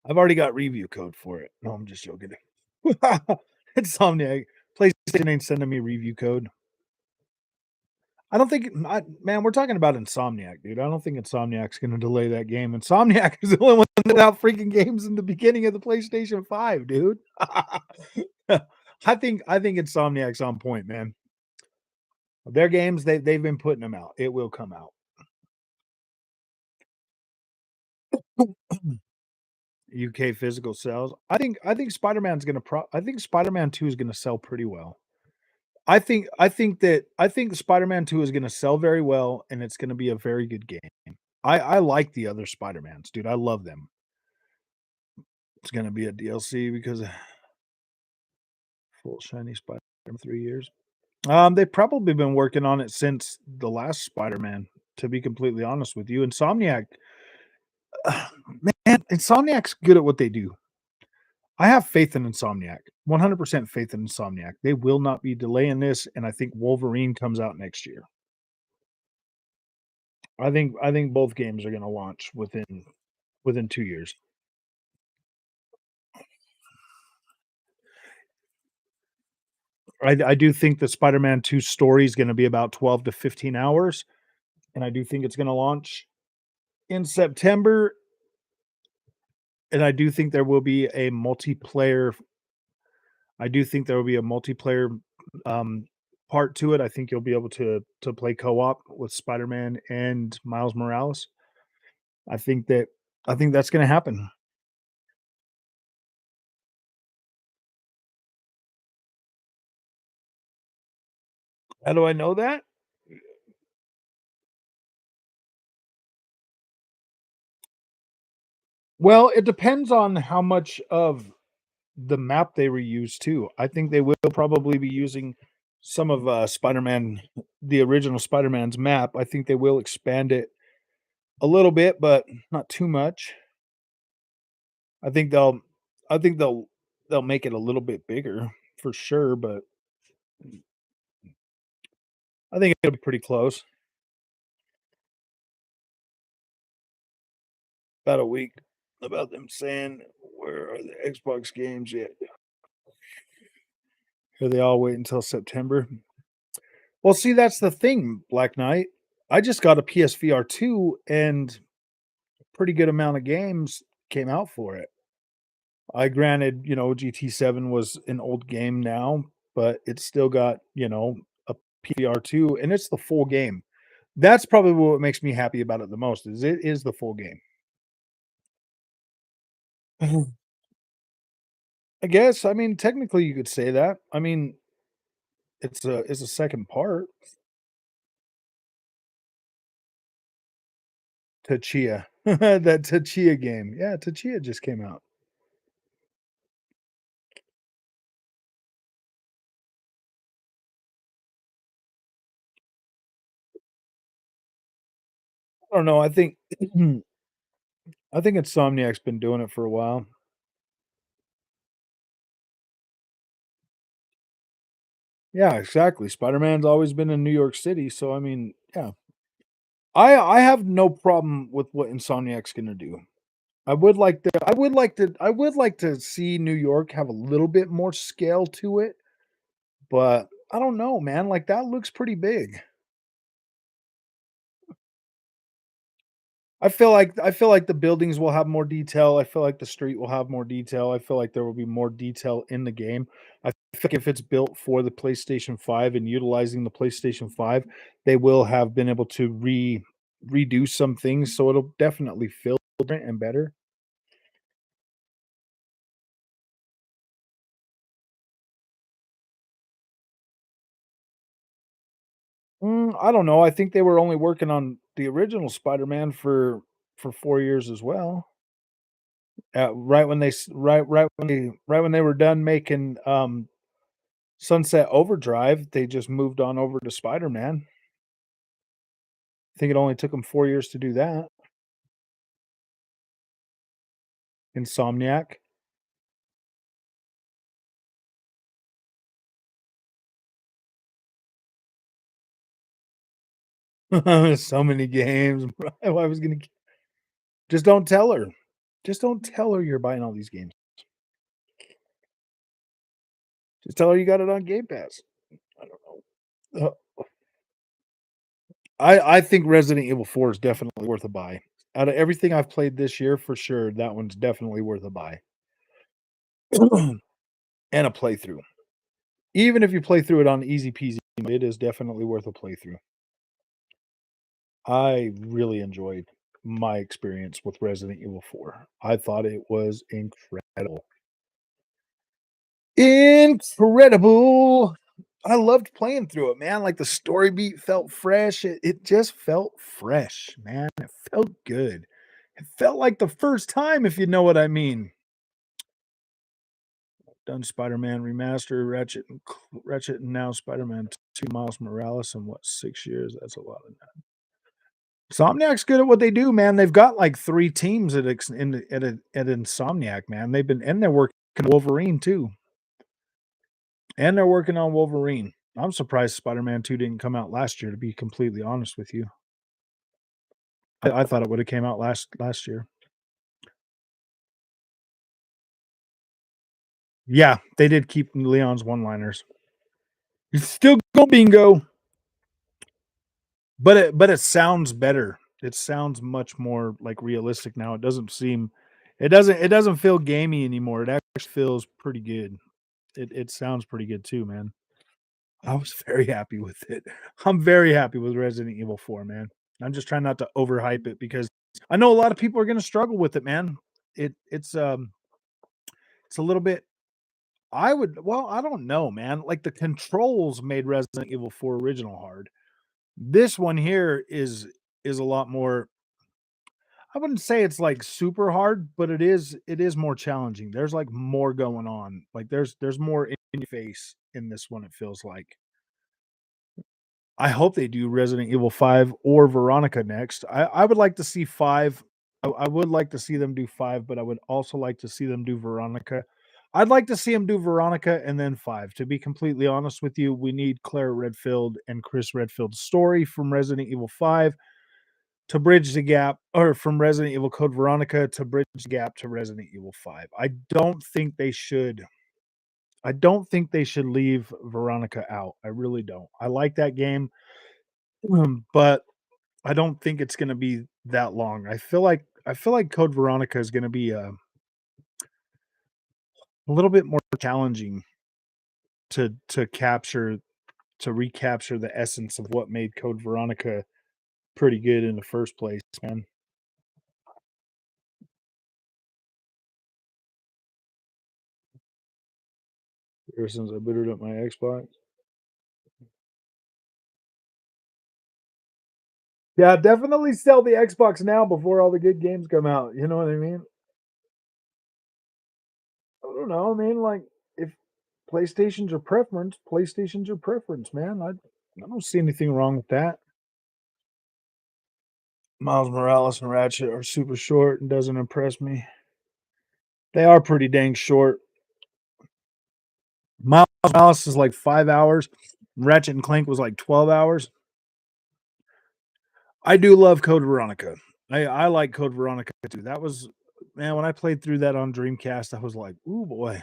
I've already got review code for it. No, I'm just joking. Insomniac. PlayStation ain't sending me review code. I don't think man, we're talking about Insomniac, dude. I don't think Insomniac's gonna delay that game. Insomniac is the only one that put out freaking games in the beginning of the PlayStation 5, dude. I think Insomniac's on point, man. Their games, they've been putting them out. It will come out. UK physical sales. I think Spider-Man's gonna I think Spider-Man 2 is gonna sell pretty well. I think Spider-Man 2 is gonna sell very well, and it's gonna be a very good game. I like the other Spider-Mans, dude. I love them. It's gonna be a DLC because full shiny Spider-Man 3 years. They've probably been working on it since the last Spider-Man, to be completely honest with you. Insomniac, man, Insomniac's good at what they do. I have faith in Insomniac, 100% faith in Insomniac. They will not be delaying this, and I think Wolverine comes out next year. I think both games are gonna launch within 2 years. I do think the Spider-Man 2 story is gonna be about 12 to 15 hours, and I do think it's gonna launch in September, and I do think there will be a multiplayer, um, part to it. I think you'll be able to play co-op with Spider-Man and Miles Morales. I think that I think that's gonna happen. How do I know that? Well, it depends on how much of the map they reuse too. I think they will probably be using some of, Spider-Man the original Spider-Man's map. I think they will expand it a little bit, but not too much. I think they'll I think they'll make it a little bit bigger for sure, but I think it'll be pretty close. About a week about them saying, "Where are the Xbox games yet?" Are they all wait until September? Well, see, that's the thing, Black Knight. I just got a PSVR 2 and a pretty good amount of games came out for it. I granted, GT7 was an old game now, but it's still got, a PSVR 2 and it's the full game. That's probably what makes me happy about it the most is it is the full game. I guess, I mean, technically you could say that. I mean, it's a second part. Tachia. That Tachia game. Yeah, Tachia just came out. I don't know, I think I think Insomniac's been doing it for a while. Yeah, exactly. Spider-Man's always been in New York City, so I mean, yeah. I have no problem with what Insomniac's gonna do. I would like to see New York have a little bit more scale to it, but I don't know, man, like, that looks pretty big. I feel like the buildings will have more detail. I feel like the street will have more detail. I feel like there will be more detail in the game. I feel like if it's built for the PlayStation 5 and utilizing the PlayStation 5, they will have been able to redo some things, so it'll definitely feel different and better. I don't know. I think they were only working on the original Spider-Man for 4 years as well. Right when they s right when they were done making, Sunset Overdrive, they just moved on over to Spider-Man. I think it only took them 4 years to do that. Insomniac. So many games, bro. I was gonna just don't tell her. Just don't tell her you're buying all these games. Just tell her you got it on Game Pass. I don't know. I think Resident Evil 4 is definitely worth a buy. Out of everything I've played this year, for sure, that one's definitely worth a buy. And a playthrough. Even if you play through it on easy peasy, it is definitely worth a playthrough. I really enjoyed my experience with Resident Evil 4. I thought it was incredible. Incredible! I loved playing through it, man. Like, the story beat felt fresh. It just felt fresh, man. It felt good. It felt like the first time, if you know what I mean. Done Spider-Man Remaster, Ratchet, and now Spider-Man 2, Miles Morales in what, 6 years? That's a lot of Insomniac's good at what they do, man. They've got, like, 3 teams at ex in at Insomniac, man. They're working on Wolverine too, and they're working on Wolverine. I'm surprised Spider-Man 2 didn't come out last year, to be completely honest with you. I thought it would've came out last year. Yeah, they did keep Leon's one-liners. "You still go bingo!" But it sounds better. It sounds much more, like, realistic now. It doesn't feel gamey anymore. It actually feels pretty good. It sounds pretty good too, man. I was very happy with it. I'm very happy with Resident Evil 4, man. I'm just trying not to overhype it because I know a lot of people are gonna struggle with it, man. It's a little bit I don't know, man. Like, the controls made Resident Evil 4 original hard. This one here is a lot more. I wouldn't say it's, like, super hard, but it is more challenging. There's, like, more going on. Like, there's more in your face in this one, it feels like. I hope they do Resident Evil 5 or Veronica next. I would like to see 5. I would like to see them do 5, but I would also like to see them do Veronica. I'd like to see them do Veronica and then 5. To be completely honest with you, we need Claire Redfield and Chris Redfield's story from Resident Evil 5 to bridge the gap, or from Resident Evil Code Veronica to bridge the gap to Resident Evil 5. I don't think they should leave Veronica out. I really don't. I like that game, but I don't think it's gonna be that long. I feel like Code Veronica is gonna be, a little bit more challenging to capture to recapture the essence of what made Code Veronica pretty good in the first place, man. Ever since I booted up my Xbox. Yeah, definitely sell the Xbox now before all the good games come out, you know what I mean? I don't know, I mean, like, if PlayStation's your preference, man. I don't see anything wrong with that. Miles Morales and Ratchet are super short and doesn't impress me. They are pretty dang short. Miles Morales is like 5 hours. Ratchet and Clank was like 12 hours. I do love Code Veronica. I like Code Veronica too. That was man, when I played through that on Dreamcast, I was like, "Ooh boy."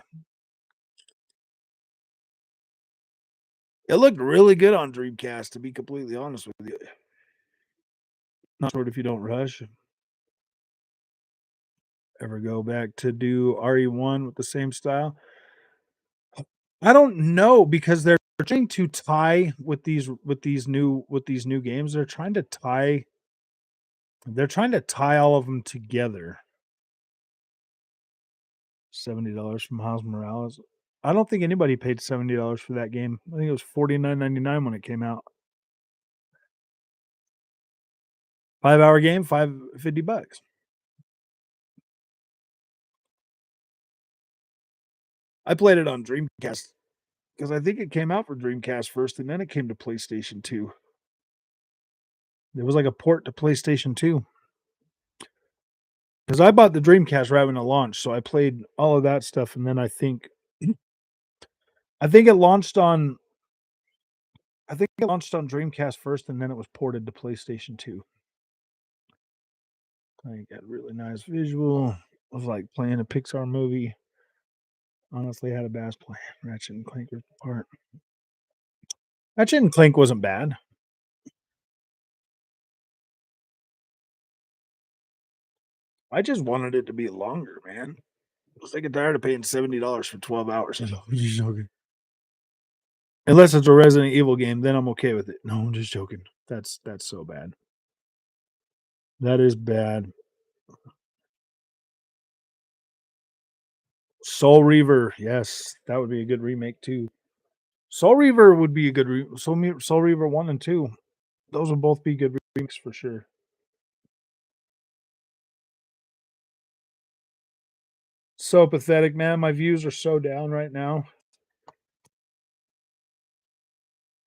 It looked really good on Dreamcast, to be completely honest with you. Not sure if you don't rush. Ever go back to do RE1 with the same style? I don't know because they're trying to tie with these new games. They're trying to tie all of them together. $70 from Miles Morales. I don't think anybody paid $70 for that game. I think it was 49.99 when it came out. 5-hour game, 50 bucks. I played it on Dreamcast because I think it came out for Dreamcast first, and then it came to PlayStation 2. It was like a port to PlayStation 2. Because I bought the Dreamcast right when it launched, so I played all of that stuff, and then I think it launched on Dreamcast first, and then it was ported to PlayStation 2. I got really nice visual. It was like playing a Pixar movie. Honestly, had a blast playing Ratchet and Clank Rift Apart. Ratchet and Clank wasn't bad. I just wanted it to be longer, man. I was sick and tired of paying $70 for 12 hours. No, I'm just joking. Unless it's a Resident Evil game, then I'm okay with it. No, I'm just joking. That's so bad. That is bad. Soul Reaver, yes, that would be a good remake too. Soul Reaver would be a good Soul Reaver 1 and 2. Those would both be good remakes for sure. So pathetic, man. My views are so down right now.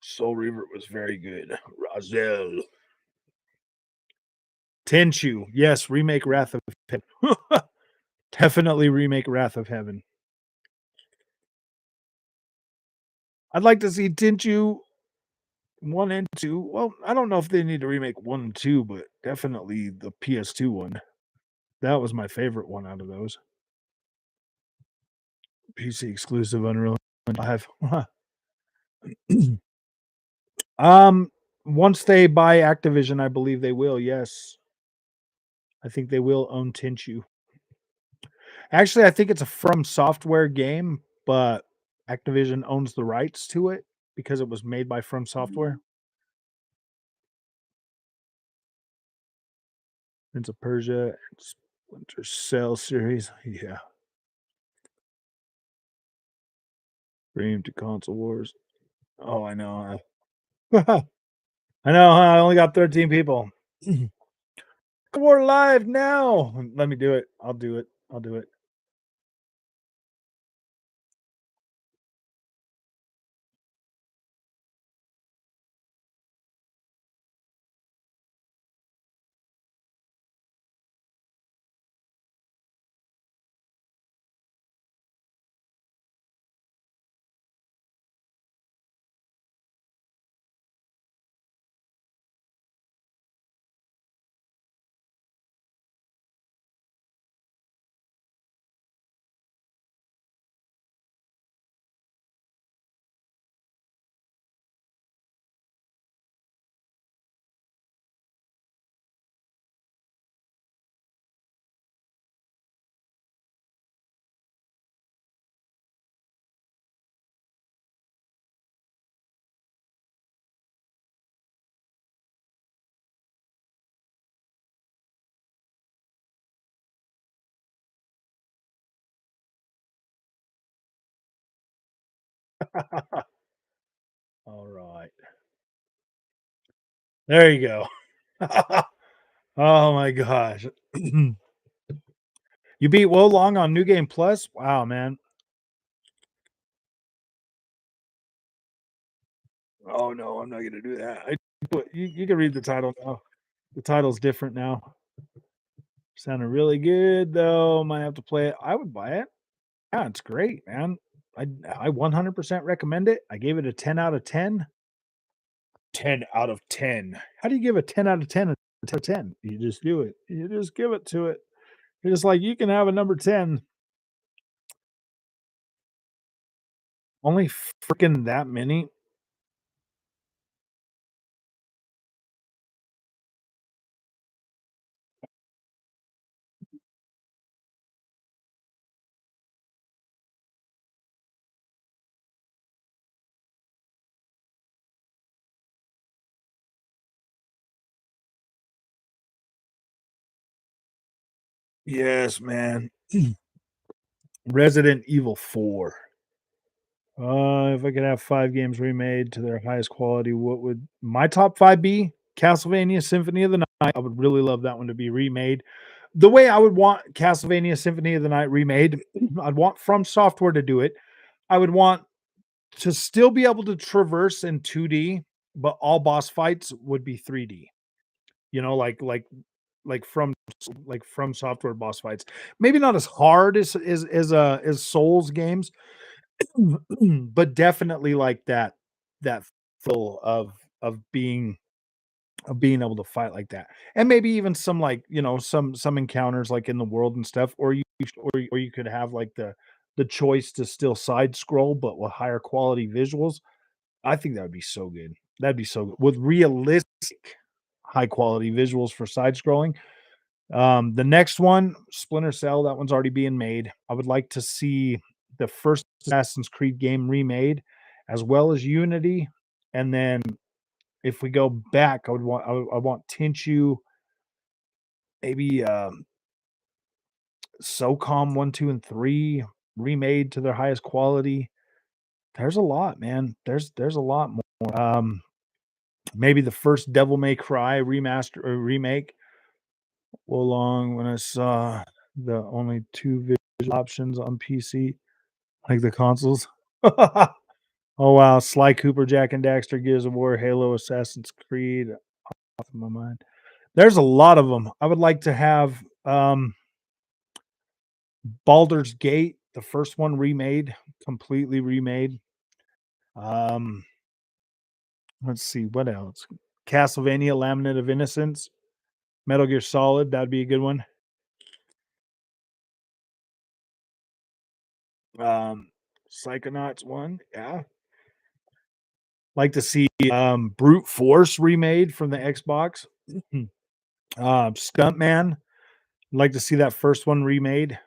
Soul Reaver was very good. Razel. Tenchu. Yes, remake Wrath of Heaven. Definitely remake Wrath of Heaven. I'd like to see Tenchu 1 and 2. Well, I don't know if they need to remake 1 and 2, but definitely the PS2 one. That was my favorite one out of those. PC exclusive Unreal 5. Um, Once they buy Activision, I believe they will. Yes, I think they will own Tenchu. Actually, I think it's a From Software game, but Activision owns the rights to it because it was made by From Software. Prince of Persia, Splinter Cell series. Yeah, Dream to Console Wars. Oh, I know. I know. Huh? I only got 13 people. We're live now. Let me do it. I'll do it. I'll do it. All right. There you go. Oh my gosh. You beat Wo Long on New Game Plus? Wow, man. Oh no, I'm not gonna do that. You can read the title now. The title's different now. Sounded really good though. Might have to play it. I would buy it. Yeah, it's great, man. I 100% recommend it. I gave it a 10 out of 10. 10 out of 10. How do you give a 10 out of 10 a 10 out of 10? You just do it. You just give it to it. You're just like, you can have a number 10. Only freaking that many. Yes, man. Resident Evil 4. If I could have 5 games remade to their highest quality, what would my top 5 be? Castlevania Symphony of the Night. I would really love that one to be remade. The way I would want Castlevania Symphony of the Night remade, I'd want From Software to do it. I would want to still be able to traverse in 2D, but all boss fights would be 3D. You know, like from from software boss fights. Maybe not as hard as Souls games, but definitely like that feel of being able to fight like that. And maybe even some like, some encounters like in the world and stuff, or you could have like the choice to still side scroll but with higher quality visuals. I think that would be so good. That'd be so good. With realistic high quality visuals for side scrolling. The next one, Splinter Cell, that one's already being made. I would like to see the first Assassin's Creed game remade, as well as Unity. And then if we go back, I want Tenchu, maybe SOCOM 1, 2, and 3 remade to their highest quality. There's a lot, man. There's a lot more. Maybe the first Devil May Cry remaster or remake. Long when I saw the only two visual options on PC, like the consoles. Oh wow, Sly Cooper, Jack and Daxter, Gears of War, Halo, Assassin's Creed, off of my mind. There's a lot of them. I would like to have Baldur's Gate, the first one remade, completely remade. Um, let's see what else. Castlevania, Laminate of Innocence, Metal Gear Solid, that'd be a good one. Psychonauts one, yeah. Like to see Brute Force remade from the Xbox. Stuntman. Like to see that first one remade.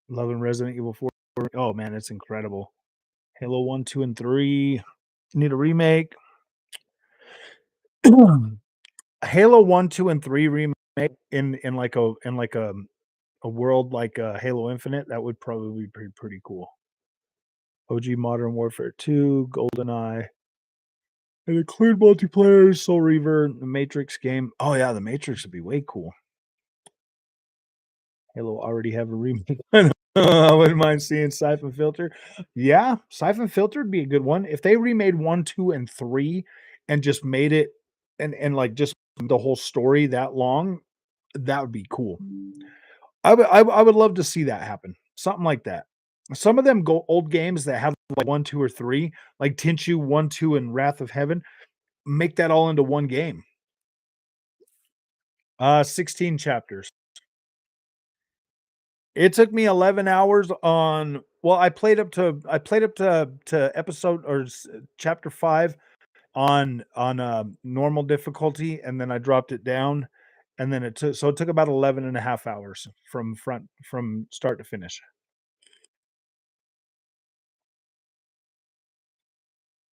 Loving Resident Evil 4. Oh man, it's incredible. Halo 1, 2, and 3. Need a remake. Halo 1, 2, and 3 remake in like a world like Halo Infinite. That would probably be pretty cool. OG Modern Warfare 2, GoldenEye, and include multiplayer, Soul Reaver, the Matrix game. Oh yeah, the Matrix would be way cool. Halo already have a remake. I wouldn't mind seeing Siphon Filter. Yeah, Siphon Filter would be a good one. If they remade 1, 2, and 3 and just made it and like just the whole story that long, that would be cool. I would love to see that happen. Something like that. Some of them go old games that have like 1, 2, or 3, like Tenchu 1, 2, and Wrath of Heaven, make that all into one game. 16 chapters. It took me 11 hours on I played up to episode or chapter 5 on normal difficulty, and then I dropped it down, and then it took about 11 and a half hours from start to finish.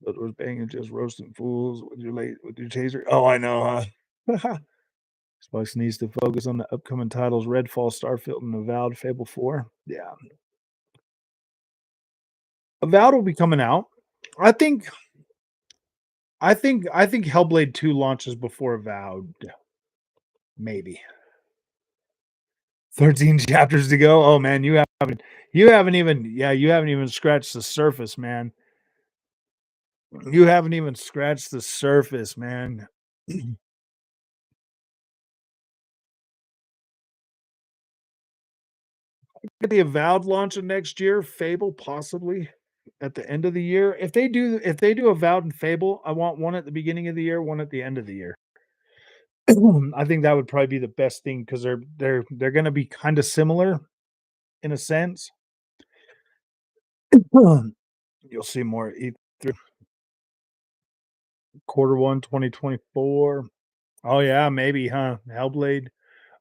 But was banging just roasting fools with your taser. Oh, I know, huh? Xbox needs to focus on the upcoming titles Redfall, Starfield, and Avowed Fable 4. Yeah. Avowed will be coming out. I think I think Hellblade 2 launches before Avowed. Maybe. 13 chapters to go. Oh man, you haven't even scratched the surface, man. You haven't even scratched the surface, man. Get the Avowed launch of next year, Fable possibly at the end of the year. If they do Avowed and Fable, I want one at the beginning of the year, one at the end of the year. I think that would probably be the best thing because they're going to be kind of similar in a sense. You'll see more E3 quarter one 2024. Oh yeah, maybe, huh? Hellblade.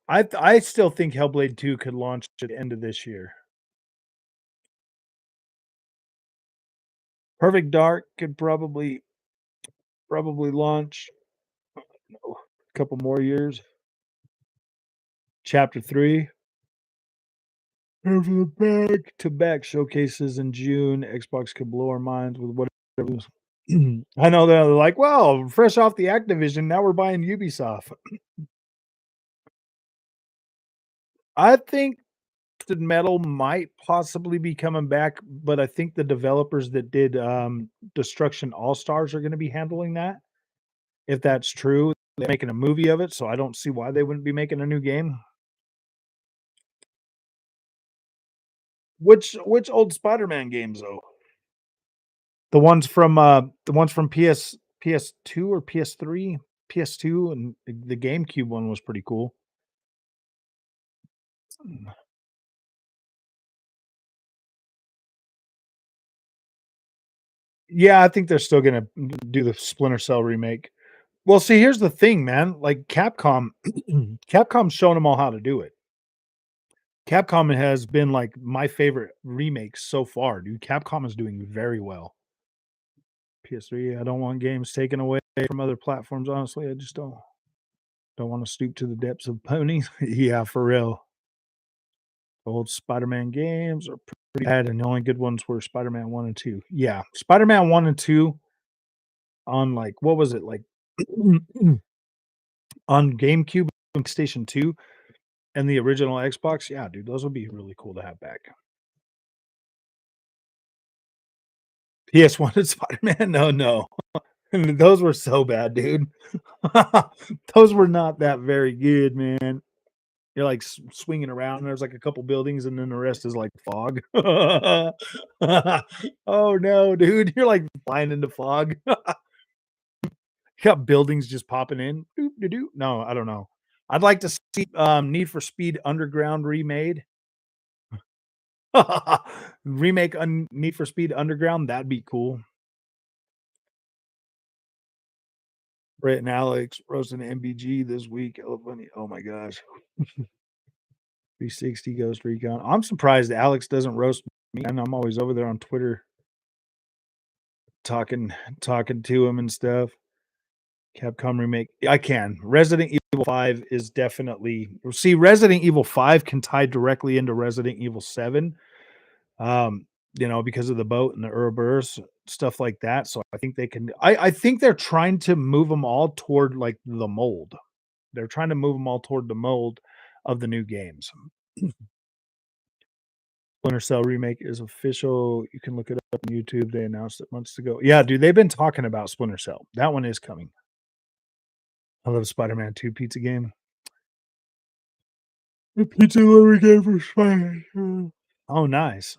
I still think Hellblade 2 could launch at the end of this year. Perfect Dark could probably launch a couple more years. Chapter 3. Have the back-to-back showcases in June. Xbox could blow our minds with whatever. I know they're like, well, fresh off the Activision, now we're buying Ubisoft. I think Twisted Metal might possibly be coming back, but I think the developers that did Destruction All Stars are going to be handling that. If that's true, they're making a movie of it, so I don't see why they wouldn't be making a new game. Which old Spider-Man games though? The ones from PS2 or PS3? PS2 and the GameCube one was pretty cool. Yeah, I think they're still gonna do the Splinter Cell remake. Well, see, here's the thing, man, like, Capcom's showing them all how to do it. Capcom has been, like, my favorite remakes so far, dude. Capcom is doing very well. PS3, I don't want games taken away from other platforms, honestly, I just don't wanna stoop to the depths of ponies. Yeah, for real. Old Spider-Man games are pretty bad, and the only good ones were Spider-Man 1 and 2. Yeah, Spider-Man 1 and 2 on, like, what was it, like, on GameCube and Station 2 and the original Xbox, yeah, dude, those would be really cool to have back. PS1 and Spider-Man? No, no. Those were so bad, dude. Those were not that very good, man. You're, like, swinging around, and there's, like, a couple buildings, and then the rest is, like, fog. Oh, no, dude. You're, like, flying into fog. You got buildings just popping in. Doop de doo. No, I don't know. I'd like to see, Need for Speed Underground remade. Remake on Need for Speed Underground, that'd be cool. Brett and Alex roasting MBG this week. Oh, funny. Oh my gosh. 360 Ghost Recon. I'm surprised Alex doesn't roast me, and I'm always over there on Twitter talking talking to him and stuff. Capcom remake. I can. Resident Evil 5 is definitely see, Resident Evil 5 can tie directly into Resident Evil 7. Because of the boat and the Ouroboros, stuff like that. So I think they can I think they're trying to move them all toward like the mold. They're trying to move them all toward the mold of the new games. Splinter Cell remake is official. You can look it up on YouTube. They announced it months ago. Yeah, dude, they've been talking about Splinter Cell. That one is coming. I love Spider-Man 2 pizza game. The pizza delivery game for Spider. Oh, nice.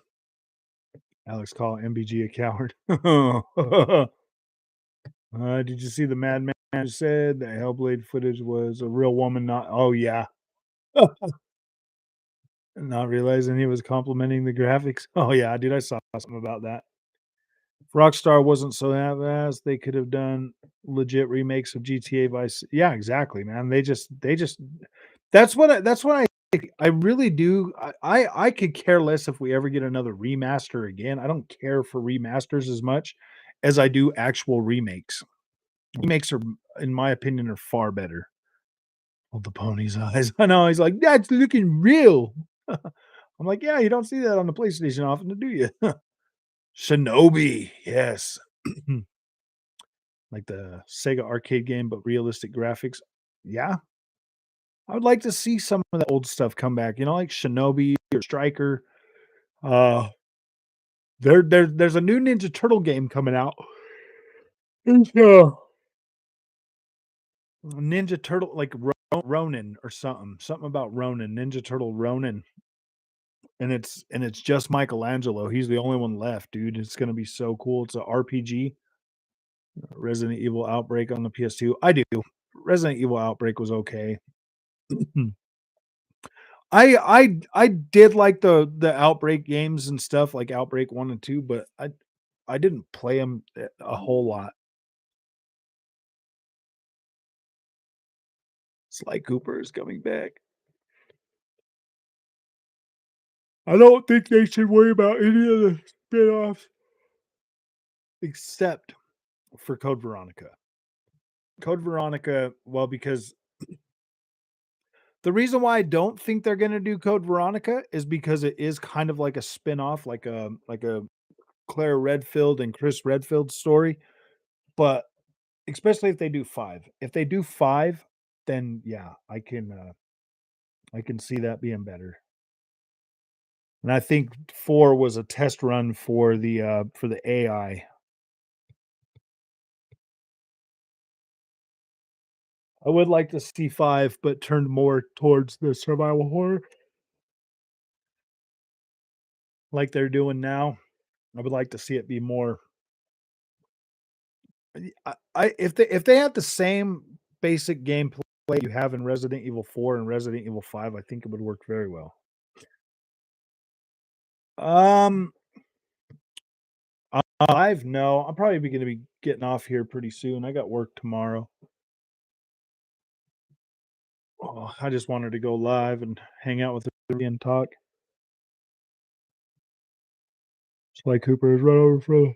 Alex call MBG a coward. Did you see the madman who said that Hellblade footage was a real woman? Not. Oh yeah, not realizing he was complimenting the graphics. Oh yeah, dude, I saw something about that. If Rockstar wasn't so half-assed, they could have done legit remakes of GTA Vice. Yeah, exactly, man. They just. That's what I think. I really do. I could care less if we ever get another remaster again. I don't care for remasters as much as I do actual remakes. Remakes are, in my opinion, are far better. Oh, the pony's eyes. I know. He's like, that's looking real. I'm like, yeah, you don't see that on the PlayStation often, do you? Shinobi, yes. Like the Sega arcade game, but realistic graphics. Yeah, I would like to see some of the old stuff come back. Like Shinobi or Striker. Uh, there's a new Ninja Turtle game coming out. It's, Ninja Turtle, like Ronin or something about Ronin, Ninja Turtle Ronin, and it's just Michelangelo. He's the only one left, dude. It's gonna be so cool. It's a RPG. Resident Evil Outbreak on the PS2. I do. Resident Evil Outbreak was okay. I did like the Outbreak games and stuff like Outbreak 1 and 2, but I didn't play them a whole lot. Sly Cooper is coming back. I don't think they should worry about any of the spin-offs except for Code Veronica. Code Veronica, well, because The reason why I don't think they're gonna do Code Veronica is because it is kind of like a spin-off, like a Claire Redfield and Chris Redfield story, but especially if they do 5. If they do 5, then yeah, I can see that being better. And I think 4 was a test run for the AI. I would like to see 5, but turned more towards the survival horror like they're doing now. I would like to see it be more I if they had the same basic gameplay you have in Resident Evil 4 and Resident Evil 5, I think it would work very well. Um, 5, no, I'm probably gonna be getting off here pretty soon. I got work tomorrow. Oh, I just wanted to go live and hang out with everybody and talk. Sly Cooper is right over for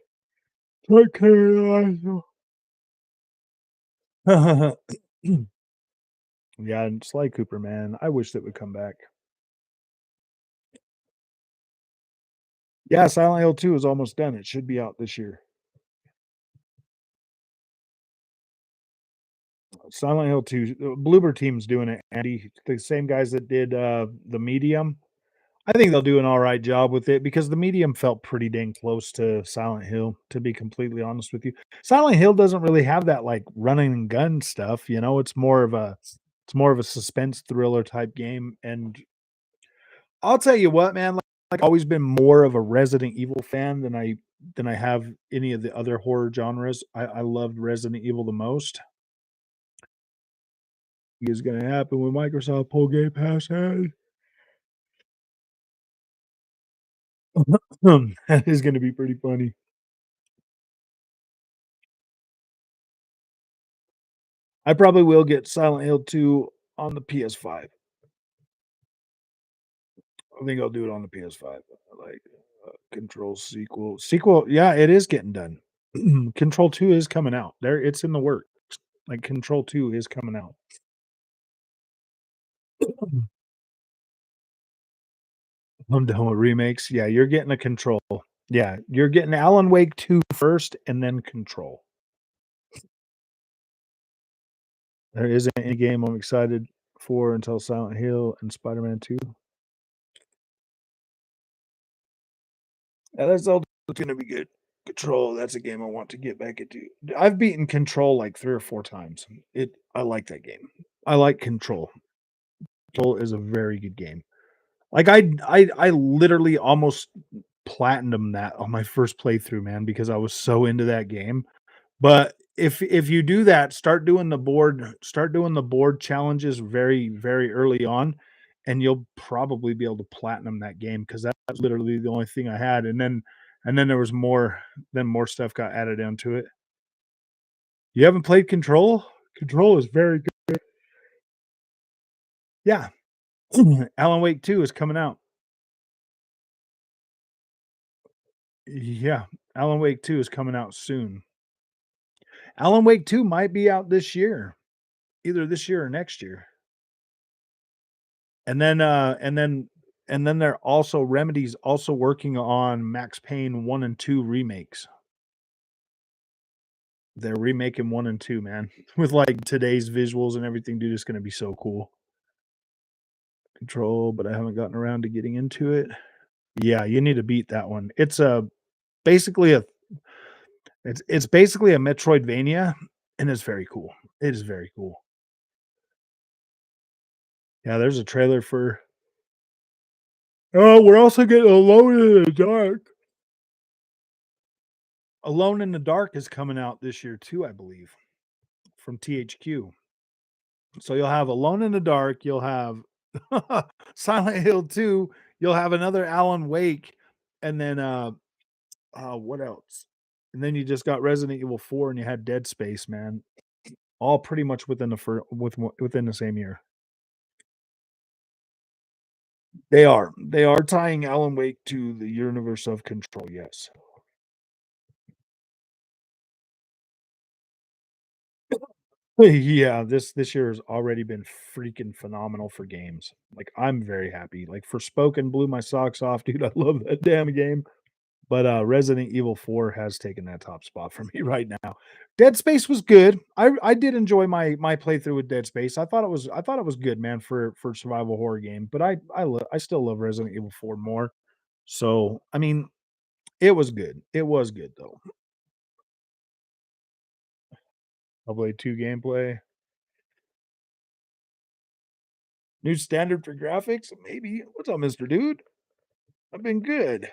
take care. Yeah, and Sly Cooper, man, I wish that would come back. Yeah, Silent Hill 2 is almost done. It should be out this year. Silent Hill 2, Bloober Team's doing it, Andy. The same guys that did The Medium. I think they'll do an alright job with it because The Medium felt pretty dang close to Silent Hill, to be completely honest with you. Silent Hill doesn't really have that, like, running and gun stuff, you know? It's more of a suspense thriller type game, and I'll tell you what, man, like, I've always been more of a Resident Evil fan than I have any of the other horror genres. I loved Resident Evil the most. Is gonna happen when Microsoft pull Game Pass out. That is gonna be pretty funny. I probably will get Silent Hill 2 on the PS5. I think I'll do it on the PS5. Like, Control sequel, yeah, it is getting done. Control 2 is coming out. There it's in the works. Like, Control 2 is coming out. I'm done with remakes. Yeah, you're getting a Control. Yeah, you're getting Alan Wake 2 first and then Control. There isn't any game I'm excited for until Silent Hill and Spider-Man 2. Yeah, that's all gonna be good. Control, that's a game I want to get back into. I've beaten Control like 3 or 4 times. I like that game. I like Control. Control is a very good game. Like, I literally almost platinum that on my first playthrough, man, because I was so into that game. But if you do that, start doing the board challenges very, very early on, and you'll probably be able to platinum that game because that's literally the only thing I had, and then there was more stuff got added onto it. You haven't played Control? Control is very good. Yeah. Alan Wake 2 is coming out. Yeah, Alan Wake 2 is coming out soon. Alan Wake 2 might be out this year, either this year or next year. And then, and then they're also Remedy's also working on Max Payne 1 and 2 remakes. They're remaking 1 and 2, man, with, like, today's visuals and everything, dude, it's gonna be so cool. Control, but I haven't gotten around to getting into it. Yeah, you need to beat that one. Basically a it's basically a Metroidvania, and it's very cool. It is very cool. Yeah, there's a trailer for oh, we're also getting Alone in the Dark. Alone in the Dark is coming out this year too, I believe, from THQ. So you'll have Alone in the Dark, you'll have Silent Hill 2, you'll have another Alan Wake, and then, what else? And then you just got Resident Evil 4 and you had Dead Space, man. All pretty much within the same year. They are tying Alan Wake to the universe of Control, yes. Yeah, this year has already been freaking phenomenal for games. Like, I'm very happy. Like, Forspoken blew my socks off, dude. I love that damn game. But, Resident Evil 4 has taken that top spot for me right now. Dead Space was good. I did enjoy my playthrough with Dead Space. I thought it was good, man, for a survival horror game, but I still love Resident Evil 4 more. So, I mean, it was good. It was good, though. Hellblade 2 gameplay. New standard for graphics? Maybe. What's up, Mr. Dude? I've been good.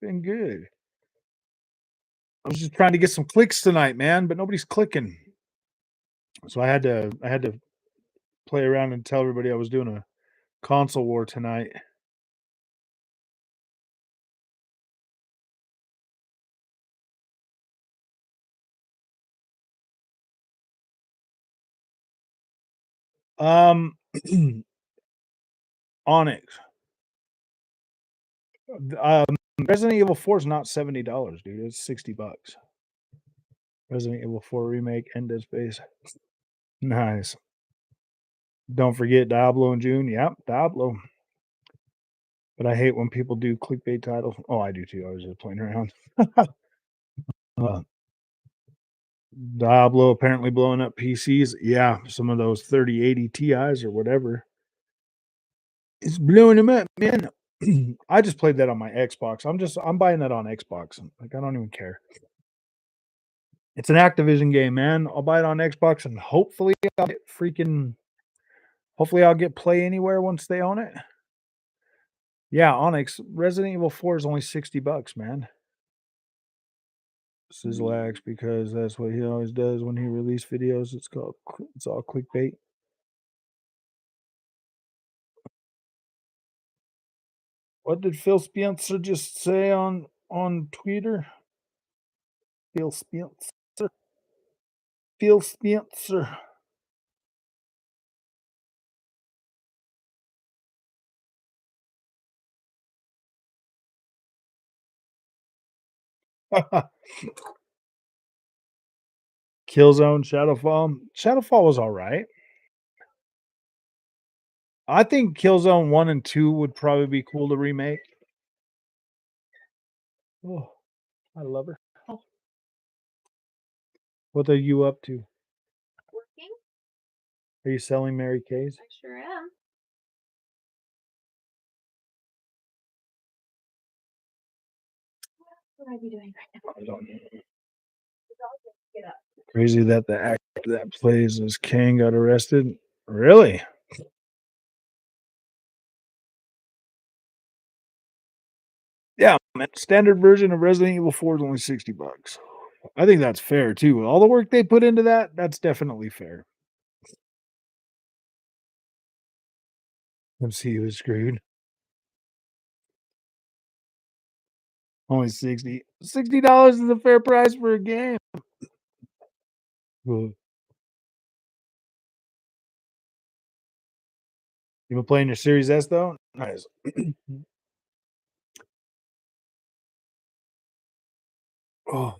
Been good. I was just trying to get some clicks tonight, man, but nobody's clicking. So I had to play around and tell everybody I was doing a console war tonight. Um Onyx. Um Resident Evil 4 is not $70, dude. It's $60. Resident Evil 4 remake and Dead Space. Nice. Don't forget Diablo in June. Yep, Diablo. But I hate when people do clickbait titles. Oh, I do too. I was just playing around. uh, Diablo apparently blowing up PCs. Yeah, some of those 3080 Ti's or whatever. It's blowing them up, man. I just played that on my Xbox. I'm buying that on Xbox. Like, I don't even care. It's an Activision game, man. I'll buy it on Xbox and hopefully I'll get Play Anywhere once they own it. Yeah, Onyx. Resident Evil 4 is only $60, man. Sizzlax, because that's what he always does when he release videos. It's all clickbait. What did Phil Spencer just say on Twitter? Phil Spencer. Phil Spencer. Killzone, Shadowfall. Shadowfall was all right. I think Killzone 1 and 2 would probably be cool to remake. Oh, I love her. What are you up to? Working? Are you selling Mary Kay's? I sure am. What would I be doing right now? I don't know. The dog wants to get up. Crazy that the actor that plays as Kang got arrested. Really? Yeah, man. Standard version of Resident Evil 4 is only $60. I think that's fair too. With all the work they put into that, that's definitely fair. MCU is screwed. Only 60. $60 is a fair price for a game. Well, you been playing your Series S though? Nice. Oh,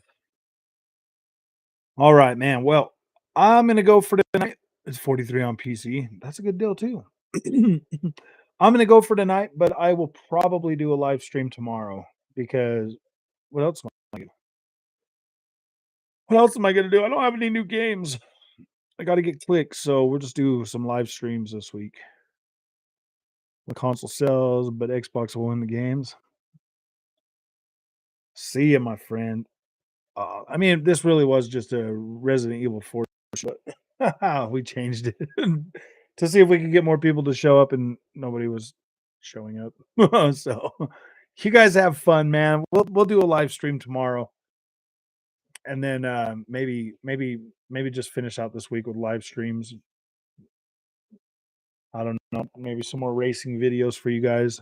all right, man. Well, I'm gonna go for tonight. It's 43 on PC. That's a good deal too. I'm gonna go for tonight, but I will probably do a live stream tomorrow because what else am I gonna do? What else am I gonna do? I don't have any new games. I gotta get clicks, so we'll just do some live streams this week. The console sells, but Xbox will win the games. See ya, my friend. I mean, this really was just a Resident Evil 4, but we changed it to see if we could get more people to show up, and nobody was showing up. So, you guys have fun, man. We'll do a live stream tomorrow, and then maybe just finish out this week with live streams. I don't know, maybe some more racing videos for you guys.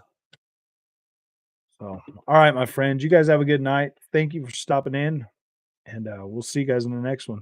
So, all right, my friends, you guys have a good night. Thank you for stopping in, and we'll see you guys in the next one.